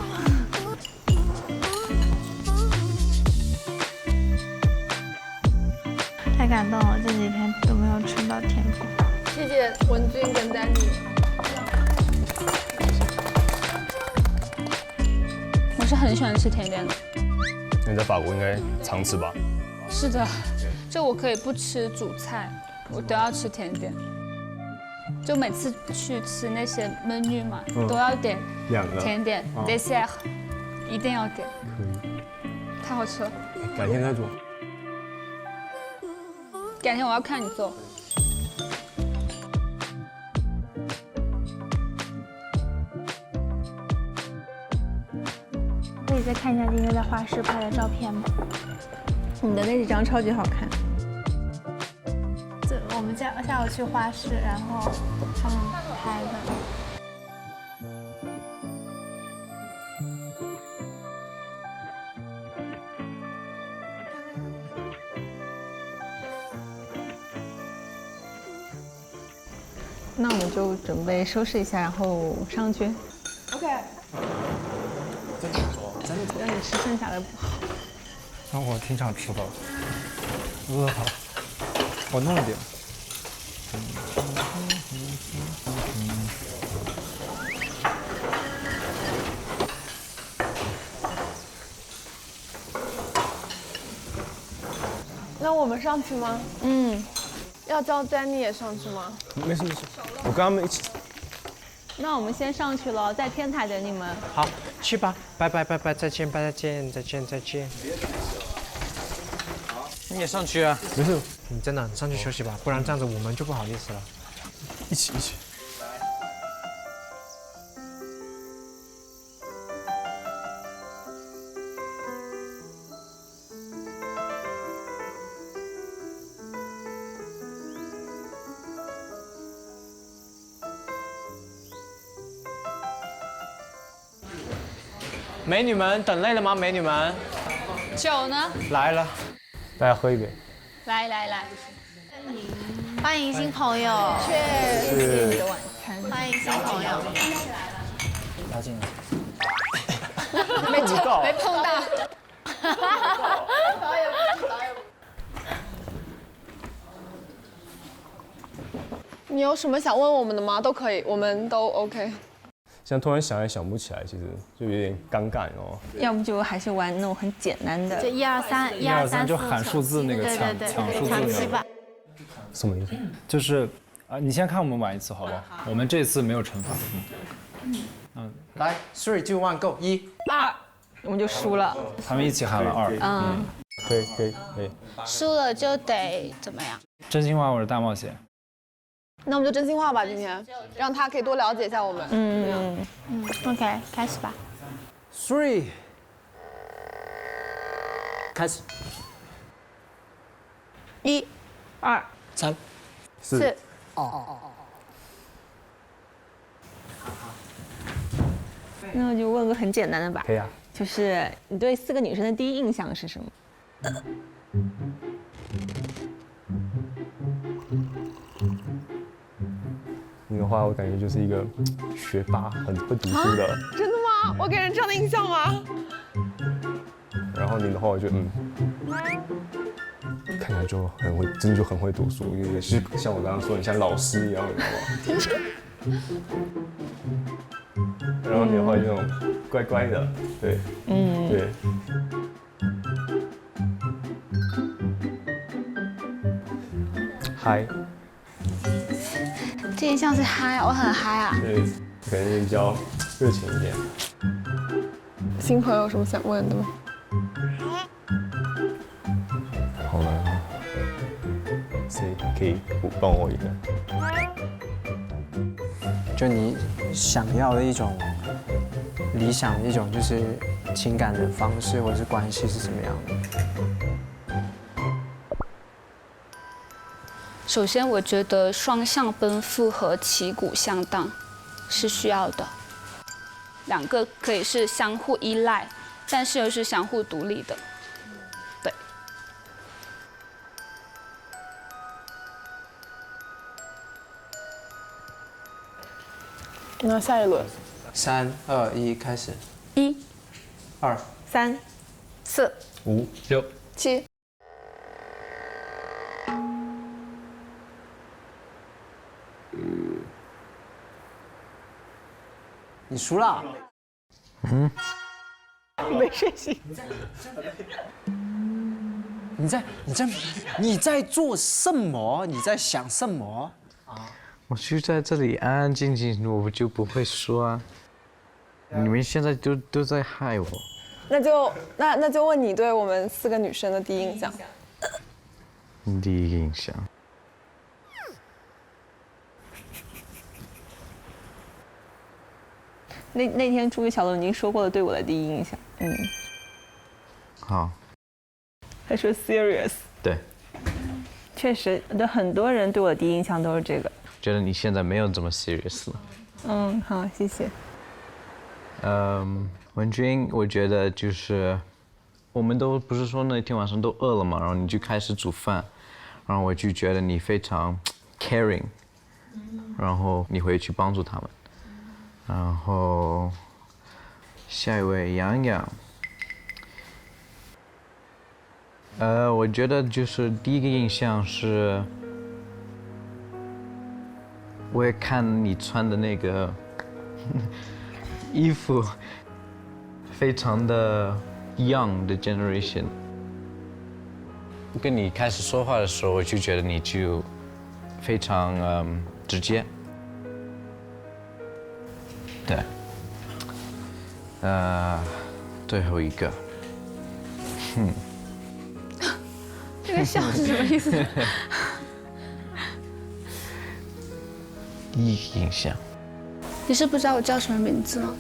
太感动了，这几天都没有吃到甜品。谢谢文君跟丹妮。我是很喜欢吃甜点的。你在法国应该常吃吧？是的，就我可以不吃主菜，我都要吃甜点。就每次去吃那些 menu 嘛，都要点2个甜点 dessert， 一定要点。可以。太好吃了。改天再做。改天我要看你做。可以再看一下今天在画室拍的照片吗？你的那几张超级好看。这我们下午去画室，然后他们拍的。那我们就准备收拾一下，然后上去。OK。真的做，真的做。让你吃剩下的不好。那我挺想吃的，饿了。我弄一点。那我们上去吗？嗯。要叫丹妮也上去吗？没事没事，我跟他们一起。那我们先上去了，在天台等你们。好，去吧，拜拜拜拜，再见再见再见再见。你也上去啊？没事，你真的你上去休息吧，不然这样子我们就不好意思了。一起。美女们等累了吗？美女们，酒呢？来了，大家喝一杯。来，欢迎新朋友，谢谢你的晚餐。欢迎新朋友。拉进来。没碰到。你有什么想问我们的吗？都可以，我们都 OK。现在突然想也想不起来，其实就有点尴尬哦。要不就还是玩那种很简单的，就1、2、3，1、2、3，就喊数字那个抢数字那个。什么意思？就是你先看我们玩一次好不好？我们这次没有惩罚。来，3、2、1 ，Go， 1、2，我们就输了。他们一起喊了2。可以。输了就得怎么样？真心话或者大冒险。那我们就真心话吧，今天让他可以多了解一下我们。OK， 开始吧。3，开始。1、2、3、 4。那我就问个很简单的吧。可以啊。就是你对4个女生的第一印象是什么？你的话，我感觉就是一个学霸，很会读书的。真的吗？我给人这样的印象吗？然后你的话，我觉得看起来就很会，真的就很会读书，也是像我刚刚说，你像老师一样，你知道吗？然后你的话，那种乖乖的，对，对。嗨。第一印象是嗨，我很嗨啊。对，可能比较热情一点。新朋友有什么想问的吗？好难啊！谁可以帮我一个？就你想要的一种理想的一种就是情感的方式或者是关系是什么样的？首先，我觉得双向奔赴和旗鼓相当是需要的，两个可以是相互依赖，但是又是相互独立的。对。那下一轮，3、2、1，开始。1、2、3、4、 5、6、 7。你输了。没睡醒。你在做什么？你在想什么？我就在这里安安静静，我就不会说啊。你们现在都在害我。那就问你对我们4个女生的第一印象。第一印象。那天朱宇小龙已经说过了对我的第一印象。好。他说 serious。对。确实，对很多人对我的第一印象都是这个。觉得你现在没有这么 serious 了。好，谢谢。文君，我觉得就是我们都不是说那天晚上都饿了嘛，然后你就开始煮饭，然后我就觉得你非常 caring， 然后你会去帮助他们。然后下一位洋洋，我觉得就是第一个印象是，我也看你穿的那个衣服，非常的 young 的 generation。跟你开始说话的时候，我就觉得你就非常直接。对。最后一个，这个笑是什么意思？第一印象。你是不知道我叫什么名字吗？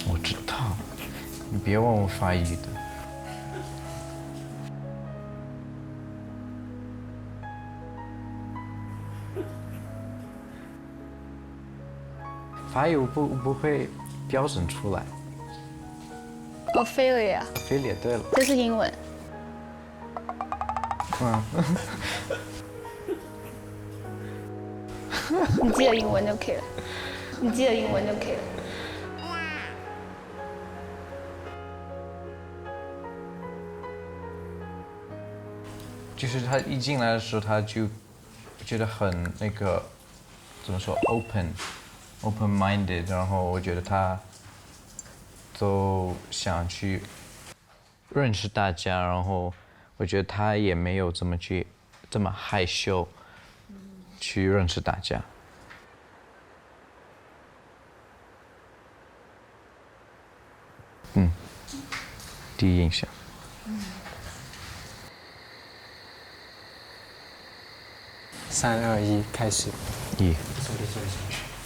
我知道，你别问我法语的。法语我不会标准出来。Ophelia。Ophelia，对了。这是英文。你记得英文就可以了。你记得英文就可以了。就是他一进来的时候，他就觉得很那个，怎么说 open-minded， 然后我觉得他都想去认识大家，然后我觉得他也没有这么害羞去认识大家。第一印象。3、2、1，开始。1、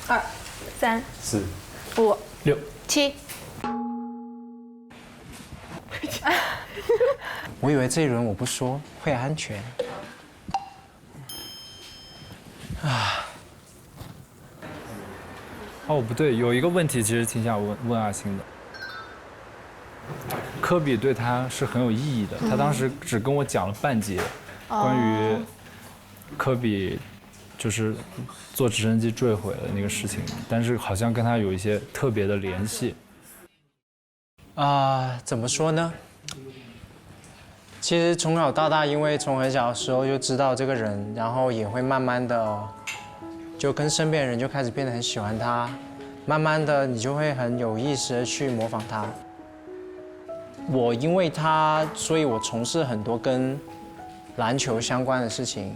2、3、4、 5、 6、 7。我以为这一轮我不说会安全。哦，不对，有一个问题其实挺想问阿星的。科比对他是很有意义的，他当时只跟我讲了半节，关于科比就是坐直升机坠毁的那个事情，但是好像跟他有一些特别的联系。怎么说呢？其实从小到大，因为从很小的时候就知道这个人，然后也会慢慢的就跟身边的人就开始变得很喜欢他，慢慢的你就会很有意识的去模仿他。我因为他，所以我从事很多跟篮球相关的事情，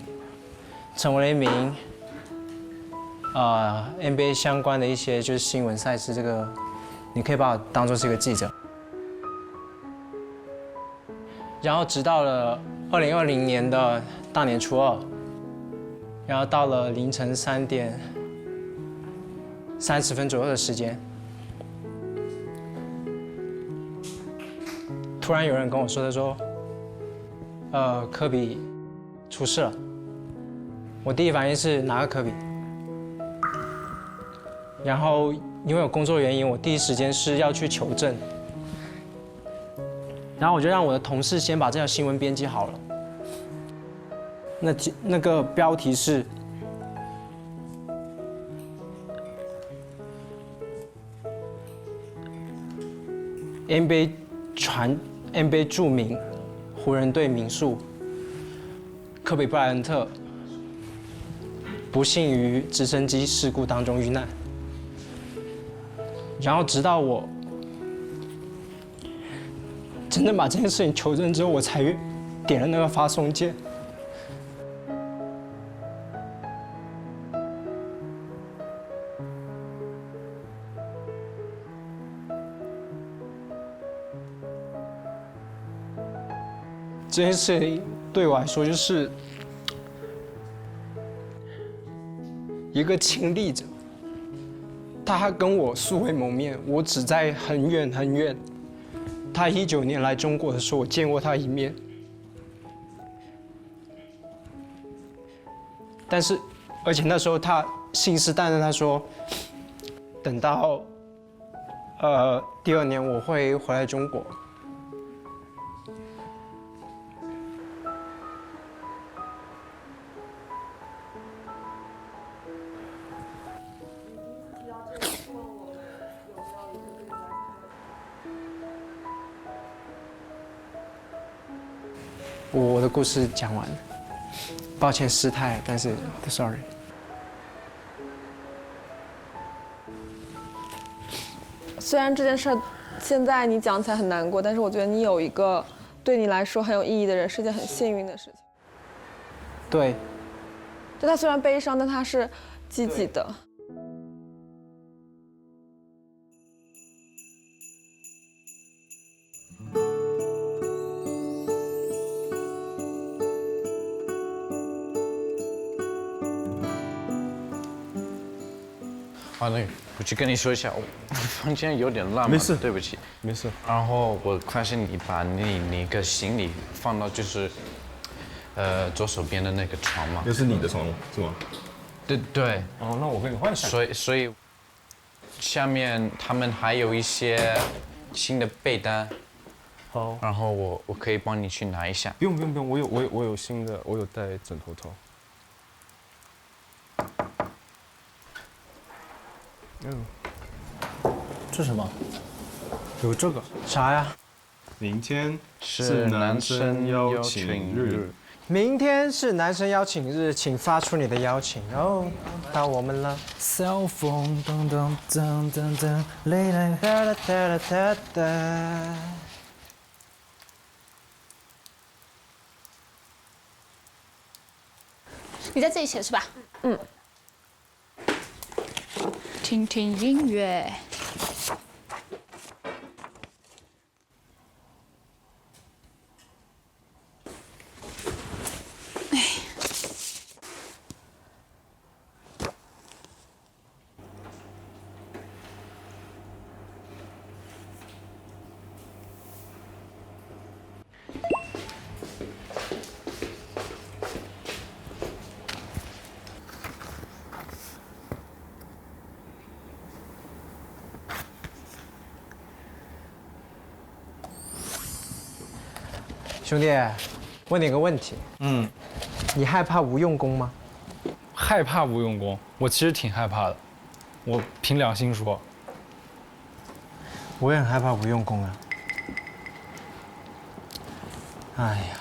成为了一名NBA 相关的一些就是新闻赛事，这个你可以把我当作是一个记者。然后直到了2020年的大年初2，然后到了凌晨3点30分左右的时间，突然有人跟我说，他说，科比出事了。我第一反应是哪个科比？然后因为有工作原因，我第一时间是要去求证。然后我就让我的同事先把这条新闻编辑好了。那个标题是NBA 著名湖人队名宿科比布莱恩特不幸于直升机事故当中遇难。然后直到我真正把这件事情求证之后，我才点了那个发送键。这件事情对我来说就是一个亲历者，他跟我素未谋面，我只在很远很远。他19年来中国的时候，我见过他一面，但是，而且那时候他信誓旦旦他说，等到第2年我会回来中国。我的故事讲完了，抱歉失态，但是 sorry。虽然这件事现在你讲起来很难过，但是我觉得你有一个对你来说很有意义的人，是件很幸运的事情。对。就他虽然悲伤，但他是积极的。那我去跟你说一下，我房间有点乱，没事，对不起，没事。然后我发现你把你那个行李放到就是左手边的那个床嘛。那是你的床是吗？对。哦，那我跟你换下。所以下面他们还有一些新的被单。好。然后我可以帮你去拿一下。不用，我有新的，我有带枕头套。这是什么？有这个啥呀？明天是男生邀请日。明天是男生邀请日，请发出你的邀请。哦，到我们了。Cell phone， 噔噔噔噔噔，累了，哒哒哒哒哒。你在这里写是吧？嗯。听听音乐。兄弟，问你个问题。你害怕无用功吗？害怕无用功，我其实挺害怕的。我凭良心说，我也很害怕无用功啊。哎呀。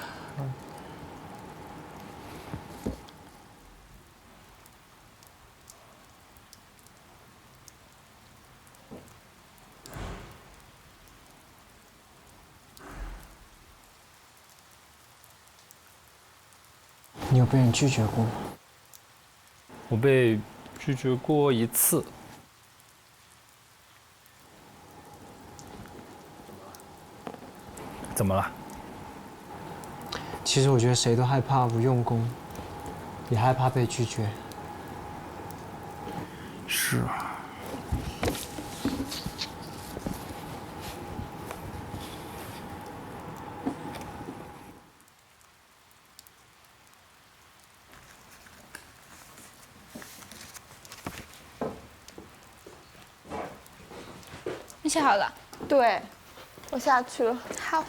你有被人拒绝过吗？我被拒绝过1次。怎么了？其实我觉得谁都害怕无用功，也害怕被拒绝。是啊。你写好了？对，我下去了。好。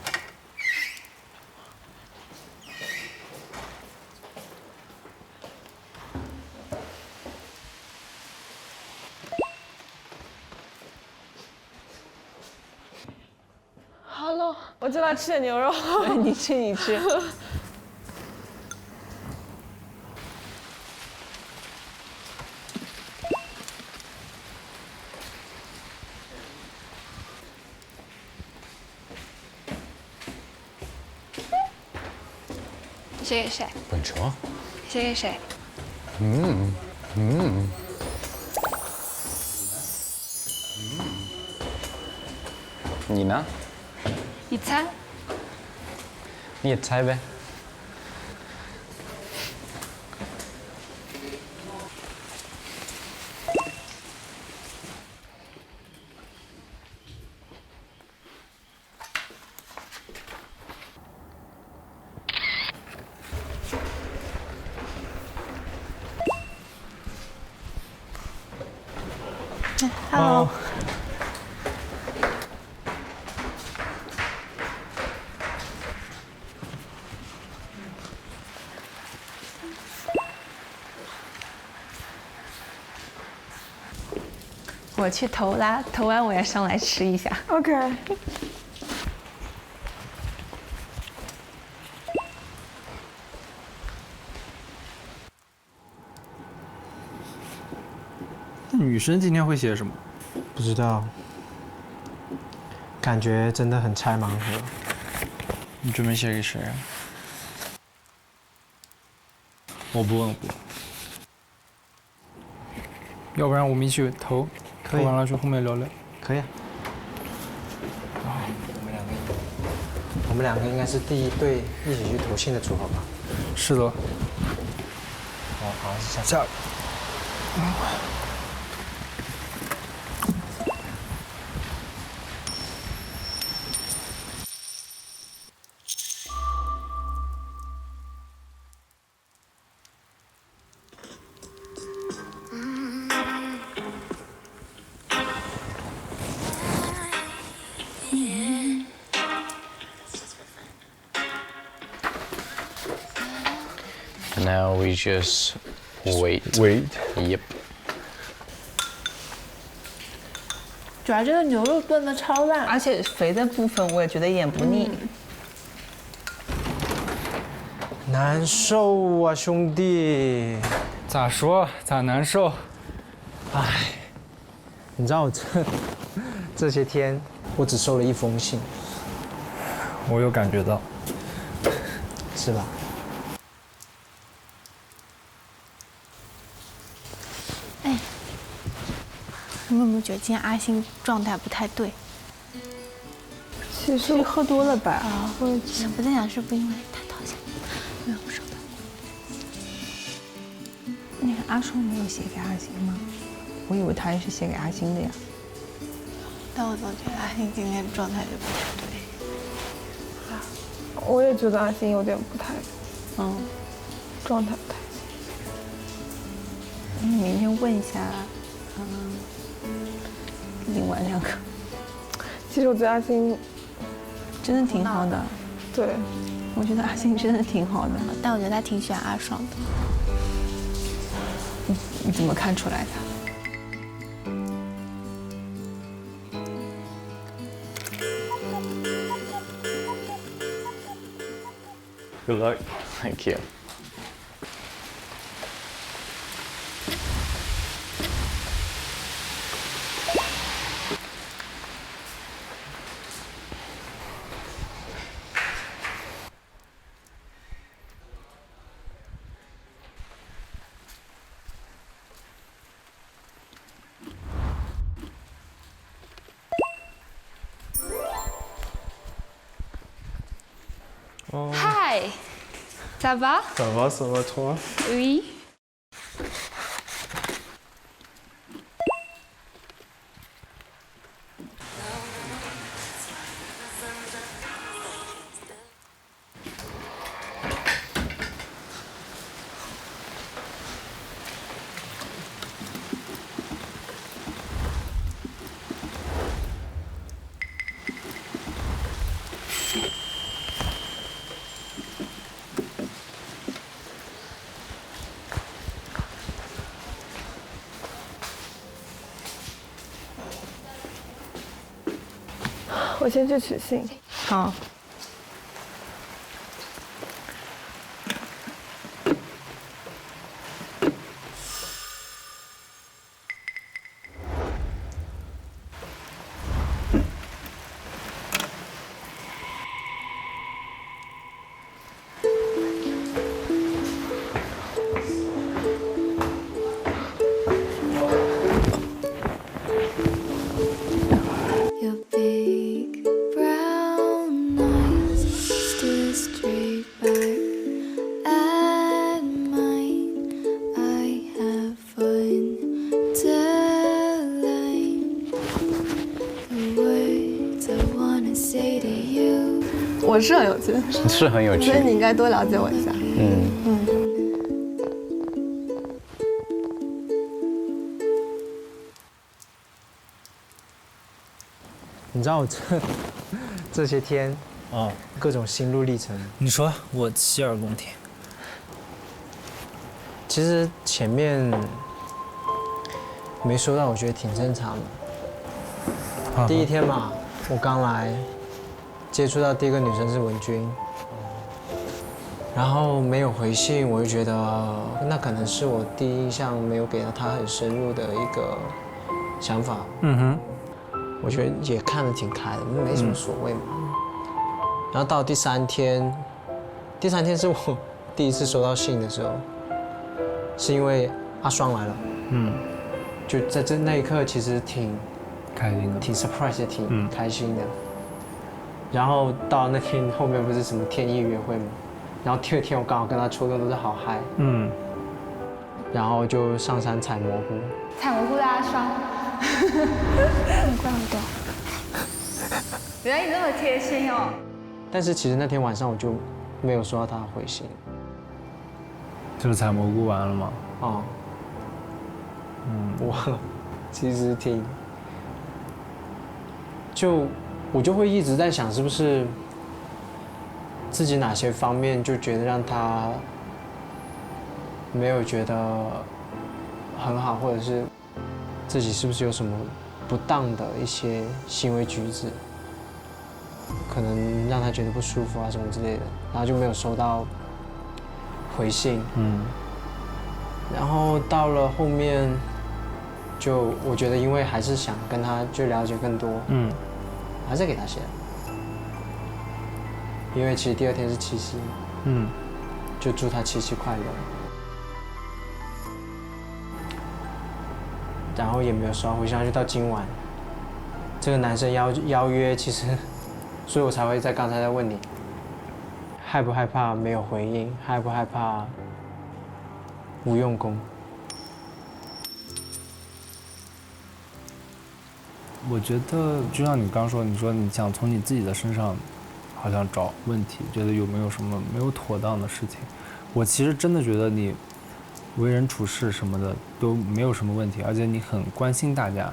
好了，我就来吃点牛肉。你吃你吃。写给谁？ Buongiorno。写给谁？你呢？你猜？你也猜呗。好。我去投啦，投完我要上来吃一下。 OK。那女生今天会写什么？不知道，感觉真的很拆盲盒。你准备写给谁啊？我不问，我不问。要不然我们一起投，投完了去后面聊聊。可以啊。我们两个应该是第一对一起去投信的组合吧？是的。好，下。Now we just wait. Wait. Yep. 主要这个牛肉炖的超烂，而且肥的部分我也觉得一点不腻。难受啊，兄弟。咋说？咋难受？唉，你知道我这些天我只收了1封信。我有感觉到。是吧？哎，你有没有觉得今天阿星状态不太对？其实喝多了吧？啊，我在想是不是因为太讨厌，没有收到。那个阿双没有写给阿星吗？我以为他也是写给阿星的呀。但我总觉得阿星今天状态就不太对。我也觉得阿星有点不太，状态不太行。你明天问一下，另外2个。其实我觉得阿星真的挺好的。对，我觉得阿信真的挺好的，但我觉得他挺喜欢阿爽的。你怎么看出来的？Good luck. Thank you. Hi, ça va? Ça va toi? Oui.我先去取信。好。我是很有趣，是很有趣，所以你应该多了解我一下。你知道我这些天各种心路历程。你说，我洗耳恭听。其实前面没说到，我觉得挺正常的。第一天嘛，我刚来。接触到第一个女生是文君，然后没有回信，我就觉得那可能是我第一印象没有给到她很深入的一个想法。我觉得也看得挺开的，没什么所谓嘛。然后到第三天是我第一次收到信的时候，是因为阿双来了。就在那一刻，其实挺开心的，挺 surprise 的，挺开心的。然后到那天后面不是什么天意约会吗？然后第二天我刚好跟他抽的都是好嗨，然后就上山采蘑菇。采蘑菇的阿双，很棒的。原来你这么贴心哦。但是其实那天晚上我就没有收到他的回信。就是采蘑菇完了吗？我其实我就会一直在想，是不是自己哪些方面就觉得让他没有觉得很好，或者是自己是不是有什么不当的一些行为举止，可能让他觉得不舒服啊什么之类的，然后就没有收到回信。然后到了后面，就我觉得因为还是想跟他就了解更多，还是给他写了。因为其实第二天是七夕，就祝他七夕快乐。然后也没有收到回信，就到今晚，这个男生邀约，其实，所以我才会在刚才在问你，害不害怕没有回应，害不害怕无用功？我觉得就像你刚说，你说你想从你自己的身上，好像找问题，觉得有没有什么没有妥当的事情。我其实真的觉得你为人处事什么的都没有什么问题，而且你很关心大家。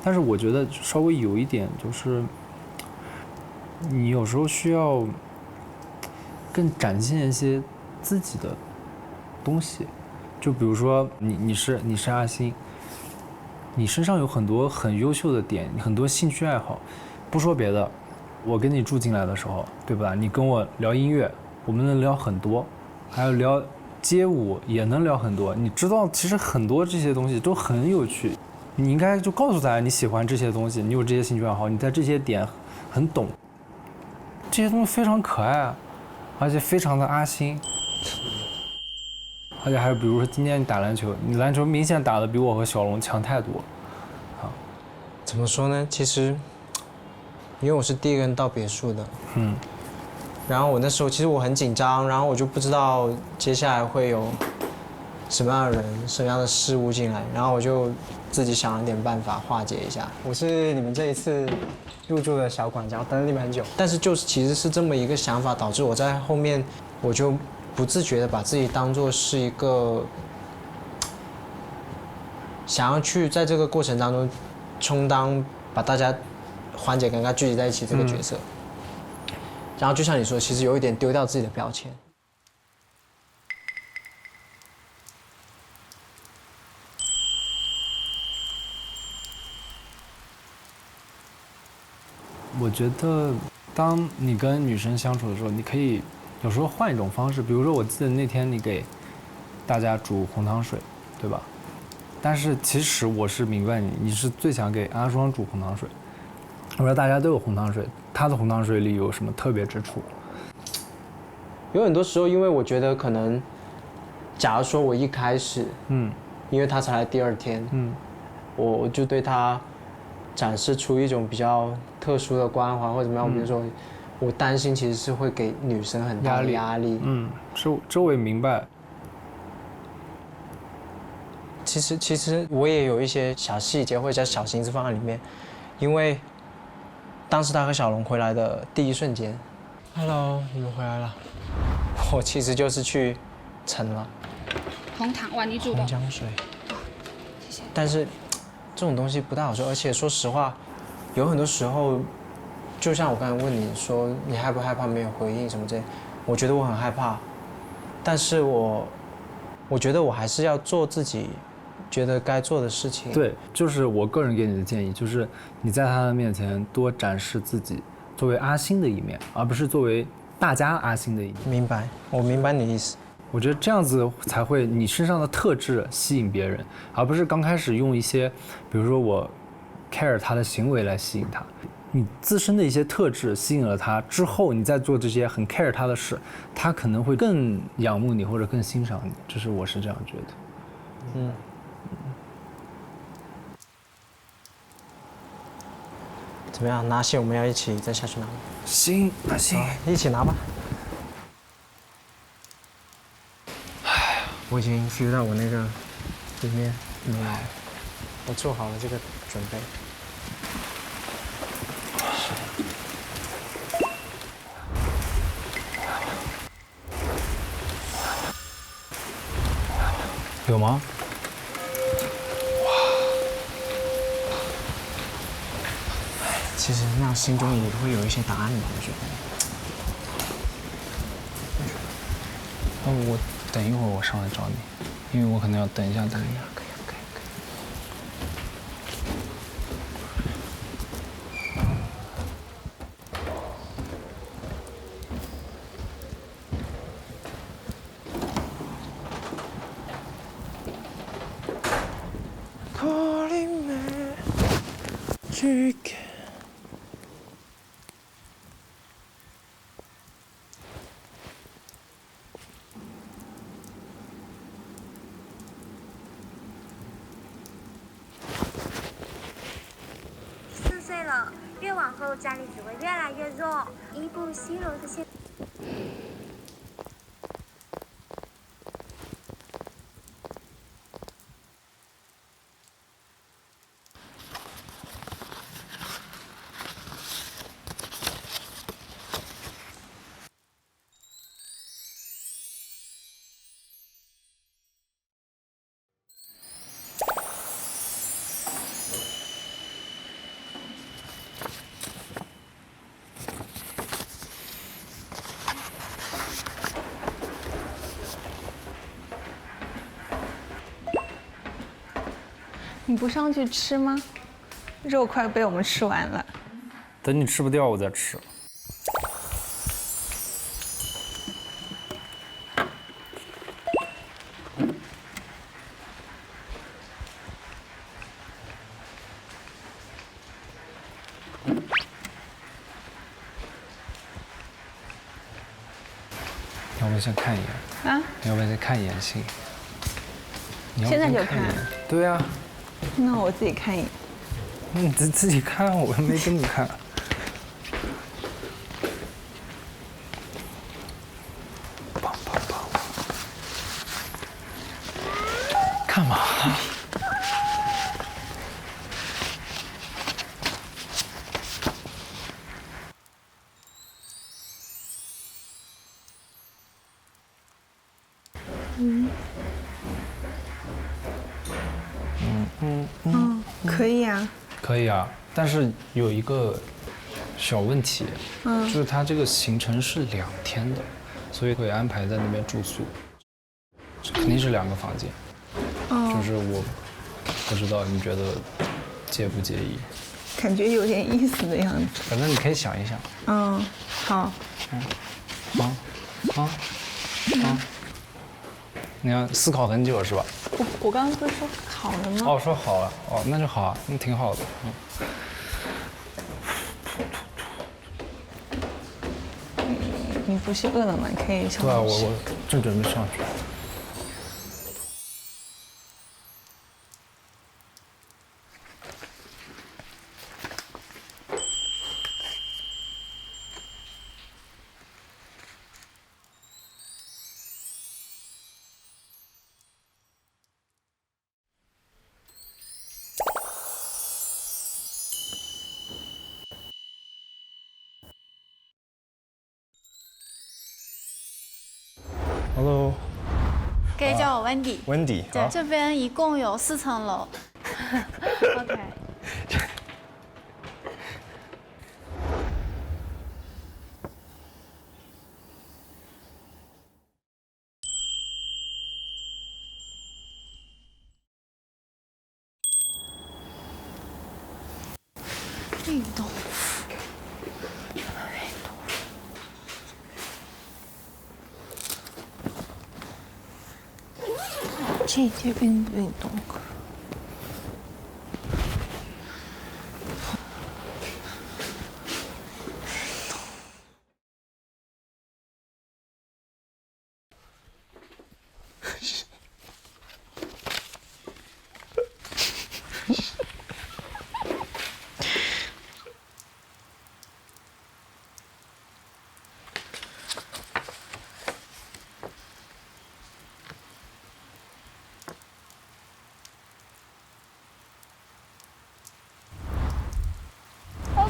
但是我觉得稍微有一点就是，你有时候需要更展现一些自己的东西，就比如说你是阿星，你身上有很多很优秀的点，很多兴趣爱好。不说别的，我跟你住进来的时候，对吧？你跟我聊音乐，我们能聊很多，还有聊街舞也能聊很多。你知道，其实很多这些东西都很有趣。你应该就告诉大家你喜欢这些东西，你有这些兴趣爱好，你在这些点很懂。这些东西非常可爱，而且非常的阿星。而且还有比如说今天你打篮球，你篮球明显打得比我和小龙强太多。怎么说呢？其实，因为我是第一个人到别墅的，然后我那时候其实我很紧张，然后我就不知道接下来会有什么样的人、什么样的事物进来，然后我就自己想了点办法化解一下。我是你们这一次入住的小管家，等了你们很久，但是其实是这么一个想法，导致我在后面我就不自觉的把自己当作是一个想要去在这个过程当中充当把大家缓解尴尬聚集在一起这个角色。然后就像你说，其实有一点丢掉自己的标签。我觉得，当你跟女生相处的时候，你可以有时候换一种方式。比如说，我记得那天你给大家煮红糖水，对吧？但是其实我是明白你是最想给阿双煮红糖水。我说大家都有红糖水，他的红糖水里有什么特别之处？有很多时候，因为我觉得可能，假如说我一开始，因为他才来第2天，我就对他展示出一种比较特殊的关怀或者怎么样，比如说，我担心其实是会给女生很大的压力。这我也明白。其实我也有一些小细节或者小心思放在里面，因为当时他和小龙回来的第一瞬间 ，Hello， 你们回来了。我其实就是去盛了红糖哇，你煮的红姜水，谢谢。但是这种东西不太好说，而且说实话，有很多时候，就像我刚才问你说你害不害怕没有回应什么之类，我觉得我很害怕，但是我觉得我还是要做自己觉得该做的事情。对，就是我个人给你的建议，就是你在他的面前多展示自己作为阿星的一面，而不是作为大家阿星的一面。明白，我明白你的意思。我觉得这样子才会你身上的特质吸引别人，而不是刚开始用一些，比如说我 care 他的行为来吸引他。你自身的一些特质吸引了他之后，你再做这些很 care 他的事，他可能会更仰慕你或者更欣赏你。我是这样觉得。怎么样？拿线我们要一起再下去拿吗？行，那行，一起拿吧。我已经 feel 到我那个里面没了，我做好了这个准备。有吗？其实那样心中也会有一些答案吧，我觉得。我等一会儿我上来找你，因为我可能要等一下。可以。4岁了，越往后家里只会越来越弱。伊布西罗的现。你不上去吃吗？肉快被我们吃完了。等你吃不掉，我再吃。要不要先看一眼？啊？你要不要再看一眼信？现在就看？对啊。那我自己看一眼。你自己看，我又没跟你看。干嘛？可以啊。可以啊，但是有一个小问题，就是它这个行程是2天的，所以会安排在那边住宿，肯定是2个房间。就是我不知道你觉得介不介意？感觉有点意思的样子。反正你可以想一想。好。你要思考很久是吧？我刚刚不是说好了吗？哦，说好了，哦，那就好啊，那挺好的。你不是饿了吗？可以上去。对啊，我正准备上去。Hello， 可以叫我 Wendy。Wendy，对，这边一共有4层楼。OK。运动服。这边运动课。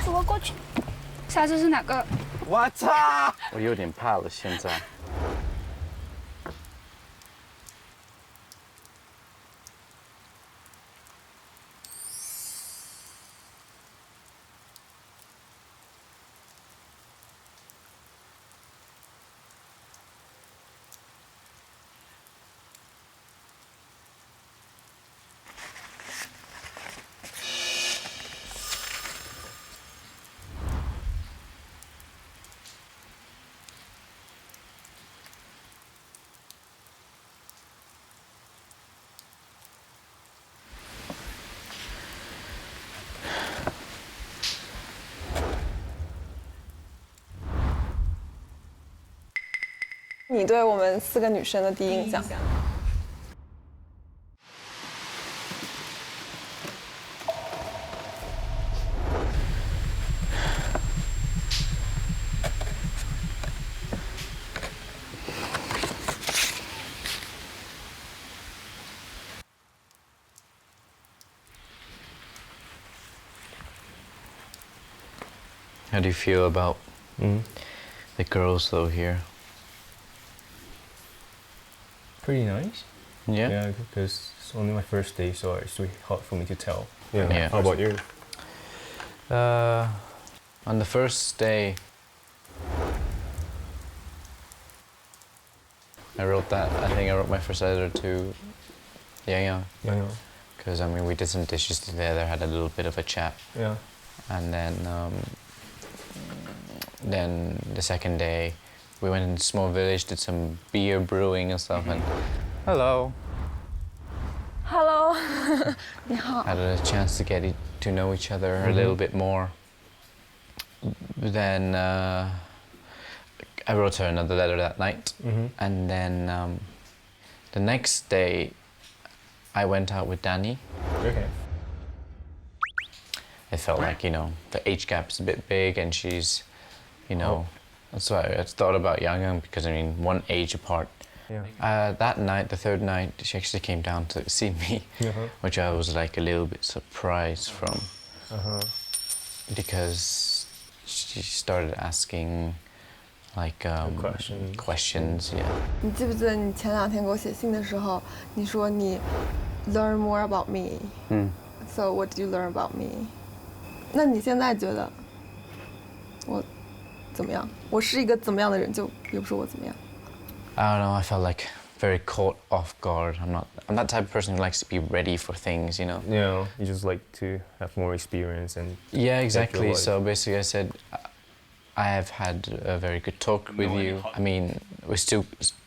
我过去。下次是哪个？我操！我有点怕了，现在。你对我们4个女生的第一印象？How do you feel about the girls though here? Pretty nice. Yeah. Yeah, because it's only my first day, so it's really hard for me to tell. Yeah. How about you? On the first day, I think I wrote my first letter to Yang Yang. Yeah. because I mean we did some dishes together, had a little bit of a chat. Yeah. And then the second day, we went into a small village, did some beer brewing and stuff, and hello. Hello. 你好。 Had a chance to get to know each other a little bit more. Then I wrote her another letter that night, and then the next day I went out with Danny. Okay. It felt like, you know, the age gap's a bit big, and she's, you know, that's why I thought about Yang because I mean, one age apart. Yeah. That night, the third night, she actually came down to see me, which I was like a little bit surprised from, because she started asking like questions. Yeah. 你记不记得你前2天给我写信的时候，你说你 learn more about me。So what did you learn about me？ 那你现在觉得我怎么样？我是一个怎么样的人？就也不是我怎么样。I don't know. I felt like very caught off guard. I'm that type of person who likes to be ready for things, you know. Yeah, you just like to have more experience and. Yeah, exactly. So basically, I said, I have had a very good talk with you. I mean, we're still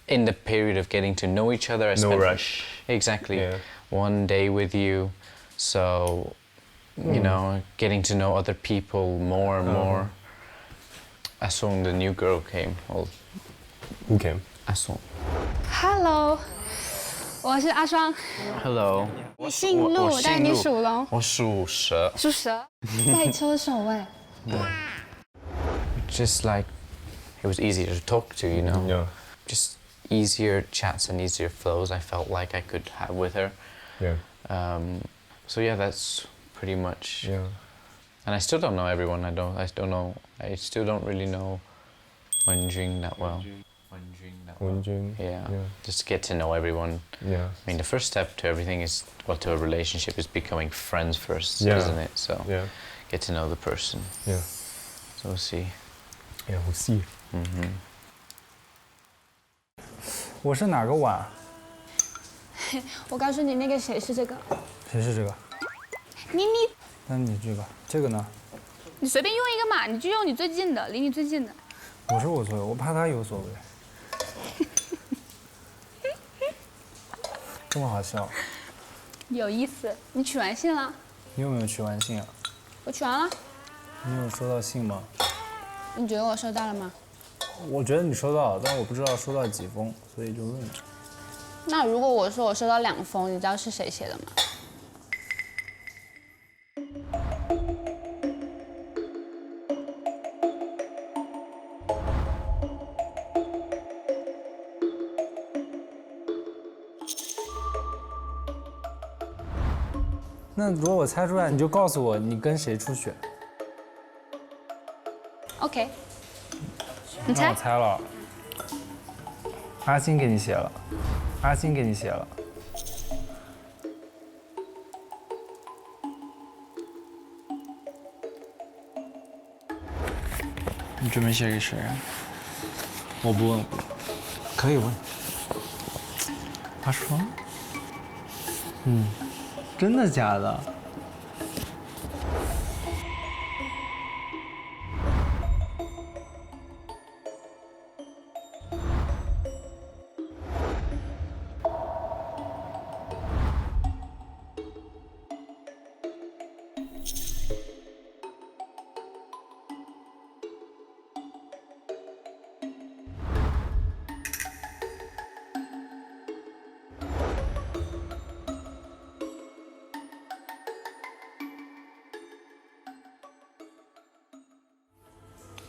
in the period of getting to know each other. No rush. Exactly. Yeah. One day with you, so you know, getting to know other people more and more. As soon the new girl came. Well, who came? 阿松。 Hello， 我是阿双。 Hello。 你姓陆，但是你属龙。我属蛇。属蛇。赛车手哎。Just like it was easier to talk to, you know. Yeah. Just easier chats and easier flows. I felt like I could have with her. Yeah. So yeah, that's pretty much. Yeah. And I still don't know everyone. I still don't really know Wenjing that well. Wenjing. Yeah. Just get to know everyone. Yeah. I mean, the first step to everything is, well, to a relationship is becoming friends first, Yeah. isn't it? So get to know the person. Yeah. So we'll see. Yeah, we'll see. 我是哪个碗？我告诉你，那个谁是这个？谁是这个？你那你这个呢？你随便用一个嘛，你就用你最近的，离你最近的。我是无所谓，我怕他有所谓。这么好笑？有意思。你取完信了？你有没有取完信啊？我取完了。你有收到信吗？你觉得我收到了吗？我觉得你收到了，但我不知道收到几封，所以就问你。那如果我说我收到2封，你知道是谁写的吗？那如果我猜出来，你就告诉我你跟谁出去。OK。你猜？那我猜了。阿星给你写了，阿星给你写了。你准备写给谁啊？我不问。可以问。阿双？真的假的？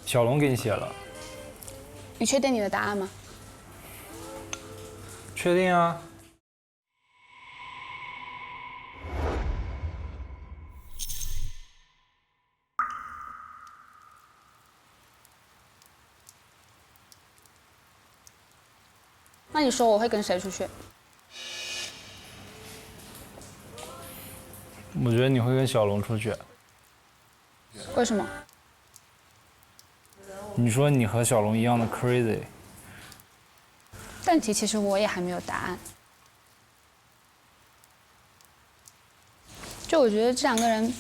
小龙给你写了。你确定你的答案吗？确定啊。那你说我会跟谁出去？我觉得你会跟小龙出去。为什么？你说你和小龙一样的 crazy。但其实我也还没有答案。就我觉得这两个人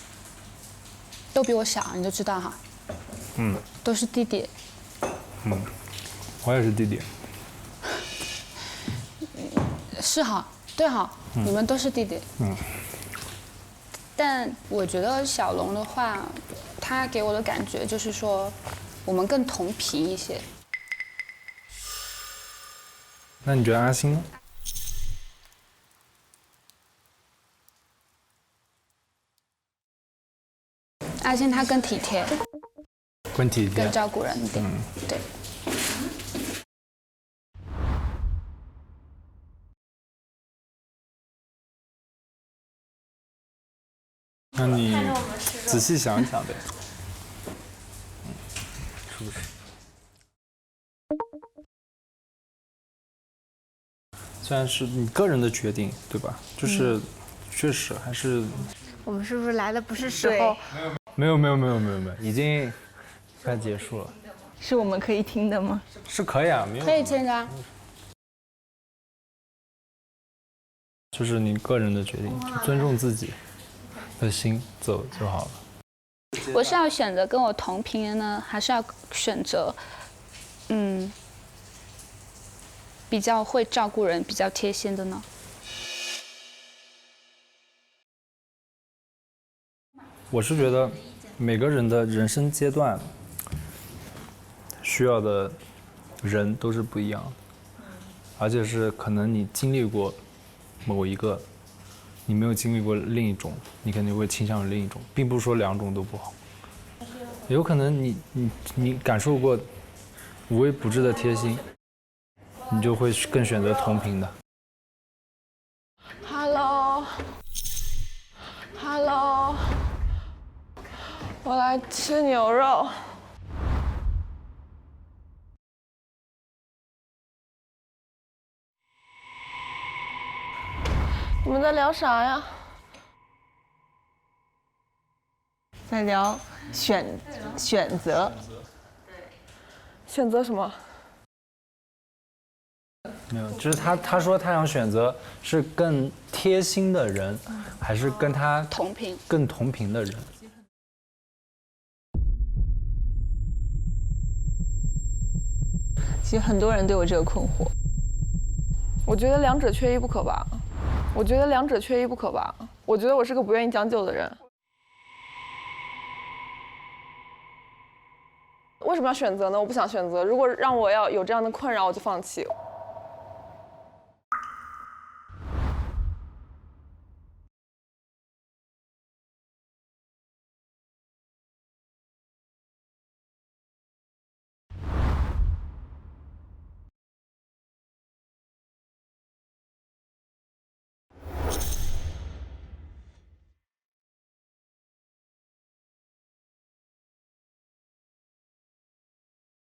都比我小，你都知道哈。都是弟弟。我也是弟弟。是哈，对哈，你们都是弟弟。但我觉得小龙的话，他给我的感觉就是说，我们更同频一些。那你觉得阿星呢？阿星他更体贴，更体贴，更照顾人一点。对。那你仔细想一想呗，是不是？虽然是你个人的决定，对吧？就是确实还是。我们是不是来的不是时候？没有，已经快结束了。是我们可以听的吗？是可以啊，没有。可以听的。就是你个人的决定，尊重自己的心走就好了。我是要选择跟我同频的呢，还是要选择，比较会照顾人、比较贴心的呢？我是觉得每个人的人生阶段需要的人都是不一样的，而且是可能你经历过某一个，你没有经历过另一种，你肯定会倾向于另一种，并不是说两种都不好。有可能你感受过无微不至的贴心，你就会更选择同频的。Hello， 我来吃牛肉。你们在聊啥呀？在聊选择。选择什么？没有，就是他说他想选择是更贴心的人，还是跟他更同频的人。其实很多人都有这个困惑。我觉得两者缺一不可吧。我觉得我是个不愿意将就的人。为什么要选择呢？我不想选择。如果让我要有这样的困扰，我就放弃。